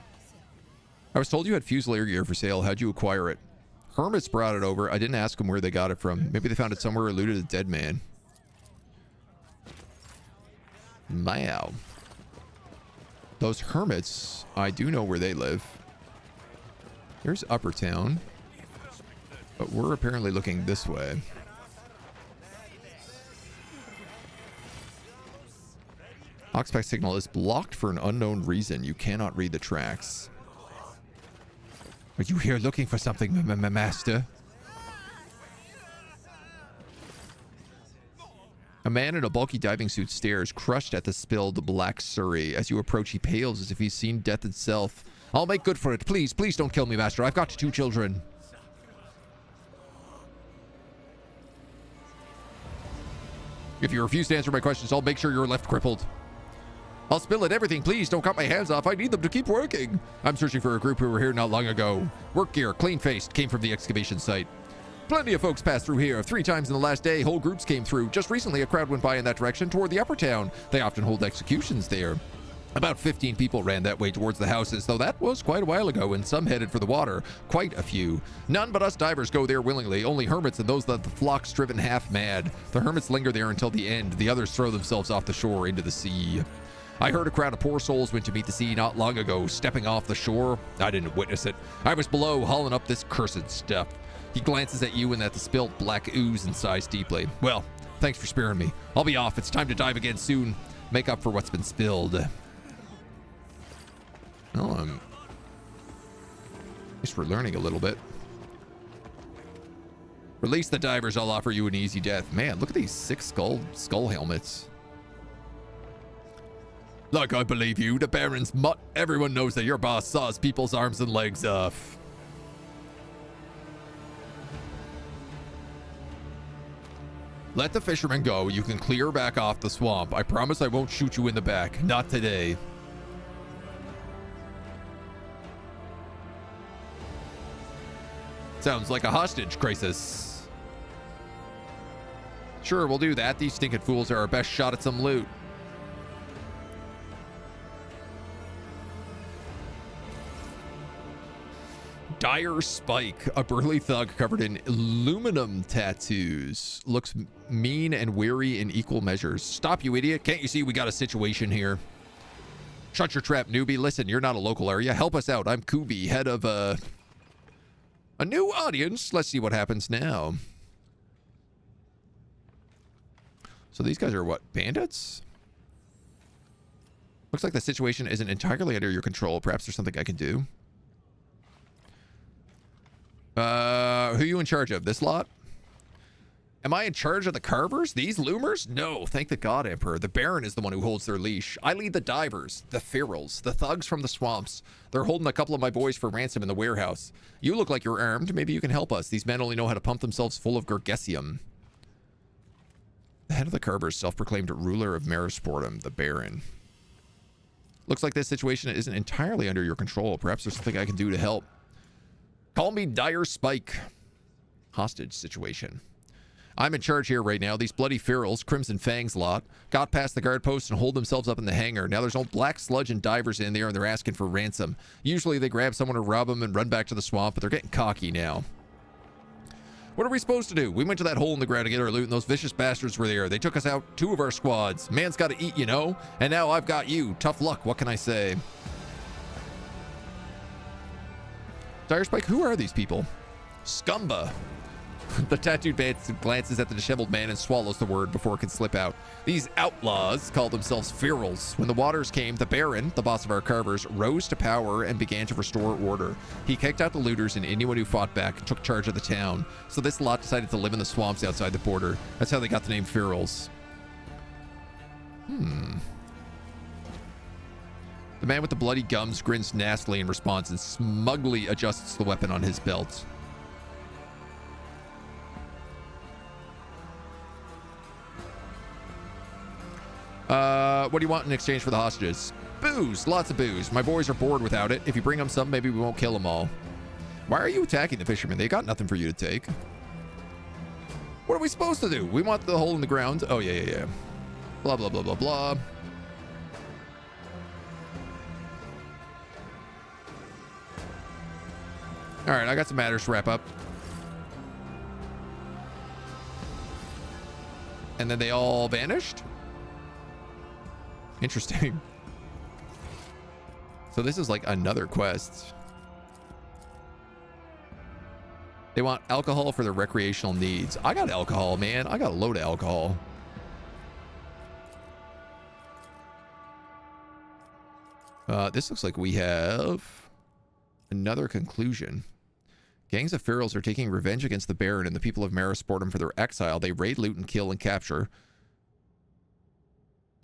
I was told you had Fusilier gear for sale. How'd you acquire it? Hermits brought it over. I didn't ask them where they got it from. Maybe they found it somewhere or looted a dead man. Wow. Those hermits, I do know where they live. Here's Upper Town. But we're apparently looking this way. Oxpack signal is blocked for an unknown reason. You cannot read the tracks. Are you here looking for something, master? A man in a bulky diving suit stares, crushed at the spilled black Surrey. As you approach, he pales as if he's seen death itself. I'll make good for it. Please, please don't kill me, master. I've got 2 children. If you refuse to answer my questions, I'll make sure you're left crippled. I'll spill it. Everything, please. Don't cut my hands off. I need them to keep working. I'm searching for a group who were here not long ago. Work gear, clean-faced, came from the excavation site. Plenty of folks passed through here. 3 times in the last day, whole groups came through. Just recently, a crowd went by in that direction toward the Upper Town. They often hold executions there. About 15 people ran that way towards the houses, though that was quite a while ago, and some headed for the water. Quite a few. None but us divers go there willingly, only hermits and those that the flock's driven half mad. The hermits linger there until the end. The others throw themselves off the shore into the sea. I heard a crowd of poor souls went to meet the sea not long ago, stepping off the shore. I didn't witness it. I was below, hauling up this cursed stuff. He glances at you and at the spilled black ooze and sighs deeply. Well, thanks for sparing me. I'll be off. It's time to dive again soon. Make up for what's been spilled. Well, at least we're learning a little bit. Release the divers. I'll offer you an easy death. Man, look at these 6 skull helmets. Like I believe you, the Baron's mutt. Everyone knows that your boss saws people's arms and legs off. Let the fishermen go. You can clear back off the swamp. I promise I won't shoot you in the back. Not today. Sounds like a hostage crisis. Sure, we'll do that. These stinking fools are our best shot at some loot. Dire Spike, a burly thug covered in aluminum tattoos. Looks mean and weary in equal measures. Stop, you idiot. Can't you see we got a situation here? Shut your trap, newbie. Listen, you're not a local area. Help us out. I'm Kubi, head of a new audience. Let's see what happens now. So these guys are what? Bandits? Looks like the situation isn't entirely under your control. Perhaps there's something I can do. Who are you in charge of? This lot? Am I in charge of the carvers? These loomers? No, thank the god, Emperor. The Baron is the one who holds their leash. I lead the divers, the ferals, the thugs from the swamps. They're holding a couple of my boys for ransom in the warehouse. You look like you're armed. Maybe you can help us. These men only know how to pump themselves full of Gergesium. The head of the carvers, self-proclaimed ruler of Merisportum, the Baron. Looks like this situation isn't entirely under your control. Perhaps there's something I can do to help. Call me Dire Spike. Hostage situation. I'm in charge here right now. These bloody ferals, Crimson Fangs lot, got past the guard post and hold themselves up in the hangar. Now there's old black sludge and divers in there and they're asking for ransom. Usually they grab someone to rob them and run back to the swamp, but they're getting cocky now. What are we supposed to do? We went to that hole in the ground to get our loot and those vicious bastards were there. They took us out 2 of our squads. Man's got to eat, you know? And now I've got you. Tough luck. What can I say? Dire Spike, who are these people? Scumba. The tattooed man glances at the disheveled man and swallows the word before it can slip out. These outlaws call themselves ferals. When the waters came, the Baron, the boss of our carvers, rose to power and began to restore order. He kicked out the looters and anyone who fought back and took charge of the town. So this lot decided to live in the swamps outside the border. That's how they got the name ferals. The man with the bloody gums grins nastily in response and smugly adjusts the weapon on his belt. What do you want in exchange for the hostages? Booze. Lots of booze. My boys are bored without it. If you bring them some, maybe we won't kill them all. Why are you attacking the fishermen? They got nothing for you to take. What are we supposed to do? We want the hole in the ground. Oh, yeah. Blah, blah, blah, blah, blah. All right, I got some matters to wrap up. And then they all vanished? Interesting. So this is like another quest. They want alcohol for their recreational needs. I got alcohol, man. I got a load of alcohol. This looks like we have another conclusion. Gangs of ferals are taking revenge against the Baron and the people of Merisportum for their exile. They raid, loot, and kill and capture.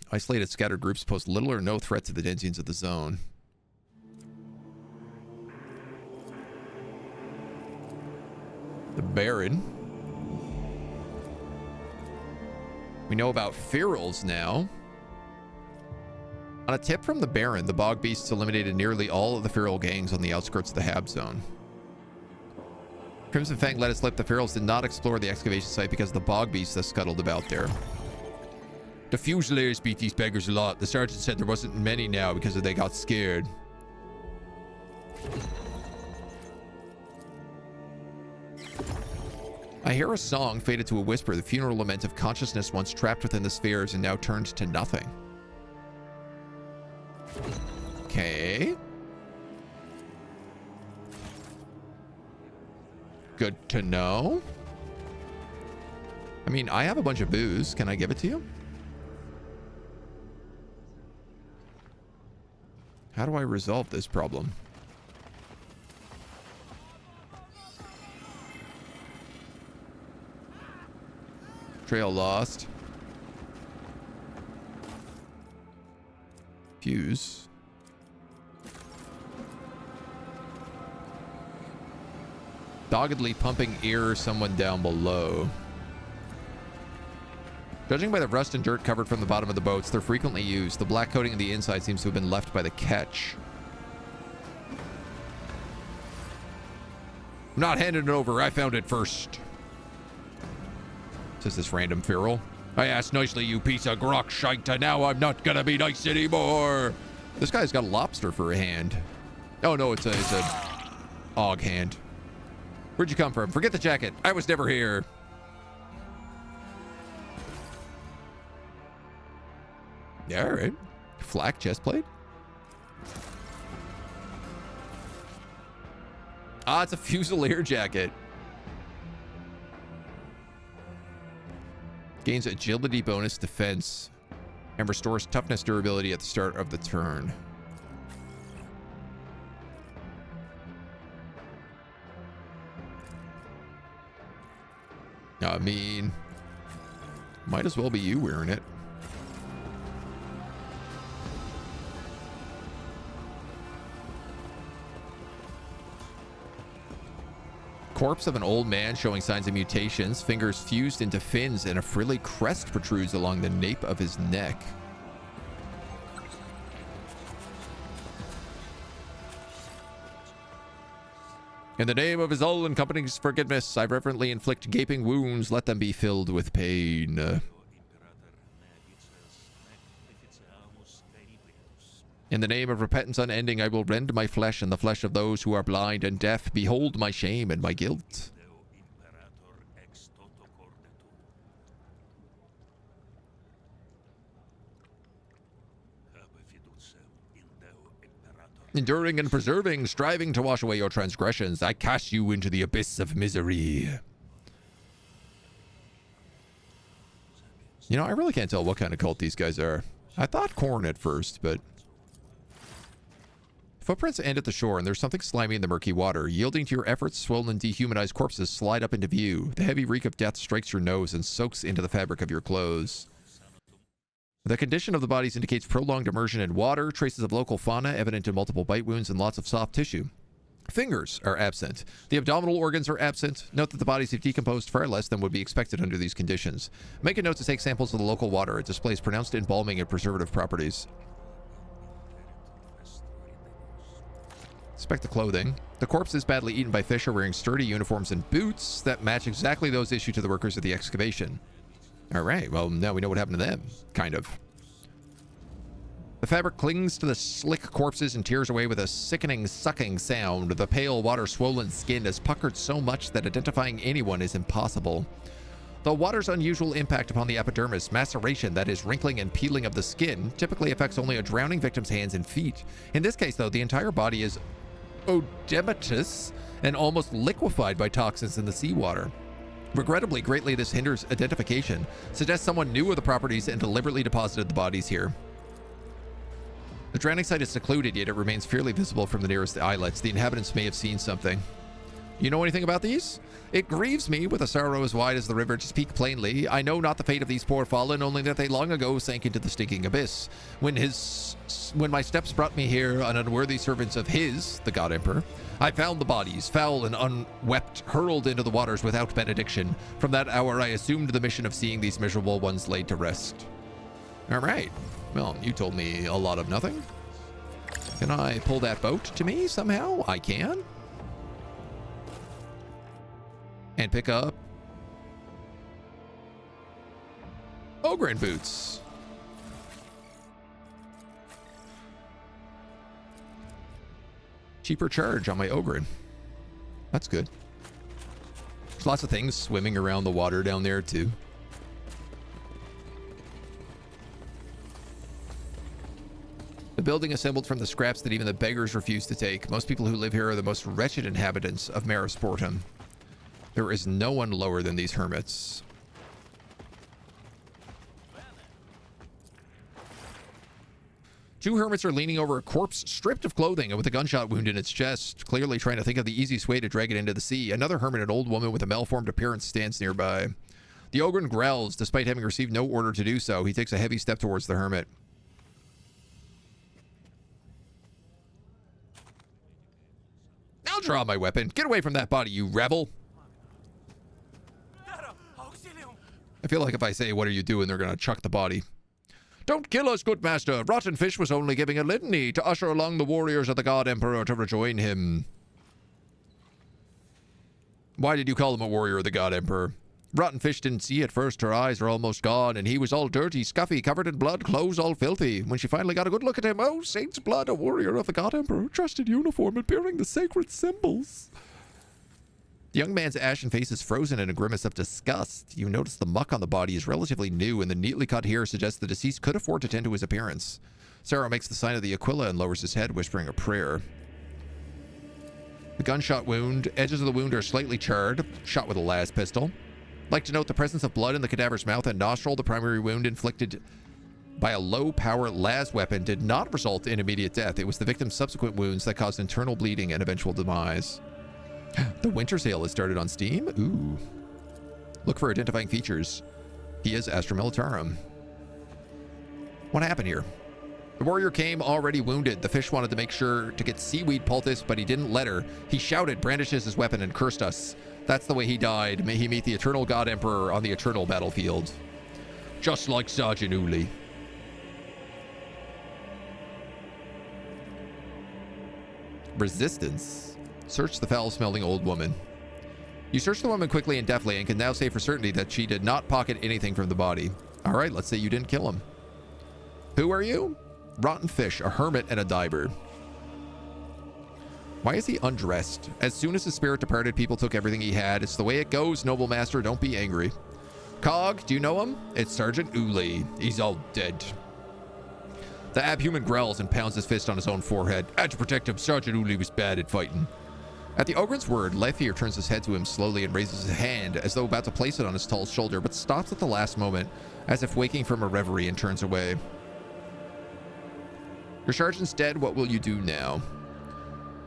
Isolated scattered groups pose little or no threat to the denizens of the zone. The Baron. We know about ferals now. On a tip from the Baron, the bog beasts eliminated nearly all of the feral gangs on the outskirts of the Hab zone. Crimson Fang let it slip the ferals did not explore the excavation site because of the bog beasts that scuttled about there. The Fusiliers beat these beggars a lot. The sergeant said there wasn't many now because they got scared. I hear a song faded to a whisper, the funeral lament of consciousness once trapped within the spheres and now turned to nothing. Okay. Good to know. I mean, I have a bunch of booze. Can I give it to you? How do I resolve this problem? Trail lost. Fuse. Doggedly pumping air someone down below. Judging by the rust and dirt covered from the bottom of the boats, they're frequently used. The black coating of the inside seems to have been left by the catch. I'm not handing it over. I found it first. Says this random feral. I asked nicely, you piece of grok shite, and now I'm not gonna be nice anymore. This guy's got a lobster for a hand. Oh no, it's a og hand. Where'd you come from? Forget the jacket. I was never here. Yeah, all right. Flak chest plate. Ah, it's a Fusilier jacket. Gains agility bonus defense and restores toughness durability at the start of the turn. I mean, might as well be you wearing it. Corpse of an old man showing signs of mutations, fingers fused into fins, and a frilly crest protrudes along the nape of his neck. In the name of his all and company's forgiveness, I reverently inflict gaping wounds. Let them be filled with pain. In the name of repentance unending, I will rend my flesh and the flesh of those who are blind and deaf. Behold my shame and my guilt. Enduring and preserving, striving to wash away your transgressions, I cast you into the abyss of misery. You know, I really can't tell what kind of cult these guys are. I thought corn at first, but... Footprints end at the shore, and there's something slimy in the murky water. Yielding to your efforts, swollen and dehumanized corpses slide up into view. The heavy reek of death strikes your nose and soaks into the fabric of your clothes. The condition of the bodies indicates prolonged immersion in water, traces of local fauna evident in multiple bite wounds and lots of soft tissue. Fingers are absent. The abdominal organs are absent. Note that the bodies have decomposed far less than would be expected under these conditions. Make a note to take samples of the local water. It displays pronounced embalming and preservative properties. Inspect the clothing. The corpses badly eaten by fish are wearing sturdy uniforms and boots that match exactly those issued to the workers of the excavation. All right, well, now we know what happened to them, kind of. The fabric clings to the slick corpses and tears away with a sickening, sucking sound. The pale, water-swollen skin is puckered so much that identifying anyone is impossible. The water's unusual impact upon the epidermis, maceration, that is, wrinkling and peeling of the skin, typically affects only a drowning victim's hands and feet. In this case, though, the entire body is odematous and almost liquefied by toxins in the seawater. Regrettably, greatly this hinders identification, suggests someone knew of the properties and deliberately deposited the bodies here. The drowning site is secluded, yet it remains fairly visible from the nearest islets. The inhabitants may have seen something. You know anything about these? It grieves me with a sorrow as wide as the river to speak plainly. I know not the fate of these poor fallen, only that they long ago sank into the stinking abyss. When my steps brought me here, an unworthy servant of his, the God Emperor, I found the bodies, foul and unwept, hurled into the waters without benediction. From that hour, I assumed the mission of seeing these miserable ones laid to rest. All right. Well, you told me a lot of nothing. Can I pull that boat to me somehow? I can. And pick up Ogren boots. Cheaper charge on my Ogren. That's good. There's lots of things swimming around the water down there too. The building assembled from the scraps that even the beggars refuse to take. Most people who live here are the most wretched inhabitants of Marisportum. There is no one lower than these hermits. Two hermits are leaning over a corpse stripped of clothing and with a gunshot wound in its chest, clearly trying to think of the easiest way to drag it into the sea. Another hermit, an old woman with a malformed appearance, stands nearby. The Ogren growls, despite having received no order to do so. He takes a heavy step towards the hermit. I'll draw my weapon. Get away from that body, you rebel. I feel like if I say, what are you doing, they're going to chuck the body. Don't kill us, good master. Rotten Fish was only giving a litany to usher along the warriors of the God Emperor to rejoin him. Why did you call him a warrior of the God Emperor? Rotten Fish didn't see at first. Her eyes are almost gone, and he was all dirty, scuffy, covered in blood, clothes all filthy. When she finally got a good look at him, oh, saint's blood, a warrior of the God Emperor, dressed in uniform and bearing the sacred symbols. The young man's ashen face is frozen in a grimace of disgust. You notice the muck on the body is relatively new, and the neatly cut hair suggests the deceased could afford to tend to his appearance. Sarah makes the sign of the Aquila and lowers his head, whispering a prayer. The gunshot wound. Edges of the wound are slightly charred. Shot with a las pistol. Like to note the presence of blood in the cadaver's mouth and nostril. The primary wound inflicted by a low-power las weapon did not result in immediate death. It was the victim's subsequent wounds that caused internal bleeding and eventual demise. The winter sale has started on Steam. Ooh. Look for identifying features. He is Astra Militarum. What happened here? The warrior came already wounded. The fish wanted to make sure to get seaweed poultice, but he didn't let her. He shouted, brandishes his weapon, and cursed us. That's the way he died. May he meet the eternal god emperor on the eternal battlefield. Just like Sergeant Uli. Resistance. Search the foul-smelling old woman. You search the woman quickly and deftly and can now say for certainty that she did not pocket anything from the body. All right, let's say you didn't kill him. Who are you? Rotten fish, a hermit, and a diver. Why is he undressed? As soon as his spirit departed, people took everything he had. It's the way it goes, noble master. Don't be angry. Cog, do you know him? It's Sergeant Uli. He's all dead. The abhuman growls and pounds his fist on his own forehead. I had to protect him. Sergeant Uli was bad at fighting. At the ogre's word, Leifir turns his head to him slowly and raises his hand as though about to place it on his tall shoulder, but stops at the last moment as if waking from a reverie and turns away. Your sergeant's dead. What will you do now?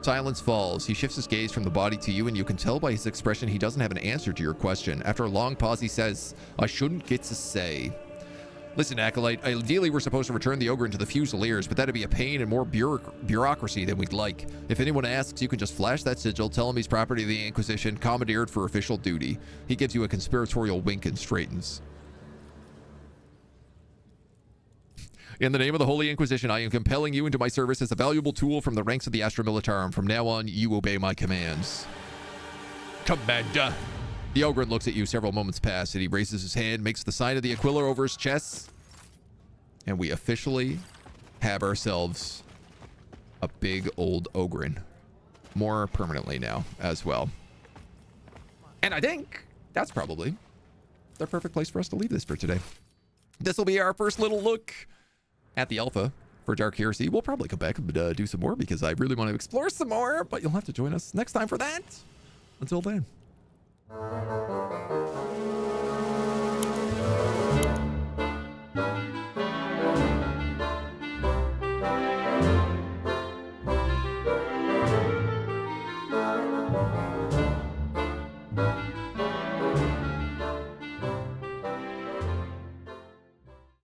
Silence falls. He shifts his gaze from the body to you, and you can tell by his expression he doesn't have an answer to your question. After a long pause, he says, I shouldn't get to say. Listen, acolyte, ideally we're supposed to return the ogre into the Fusiliers, but that'd be a pain and more bureaucracy than we'd like. If anyone asks, you can just flash that sigil, tell him he's property of the Inquisition, commandeered for official duty. He gives you a conspiratorial wink and straightens. In the name of the Holy Inquisition, I am compelling you into my service as a valuable tool from the ranks of the Astra Militarum. From now on, you obey my commands. Commander. The ogre looks at you. Several moments pass, and he raises his hand, makes the sign of the Aquila over his chest, and we officially have ourselves a big old ogre. More permanently now as well. And I think that's probably the perfect place for us to leave this for today. This will be our first little look at the alpha for Dark Heresy. We'll probably come back and do some more because I really want to explore some more, but you'll have to join us next time for that. Until then.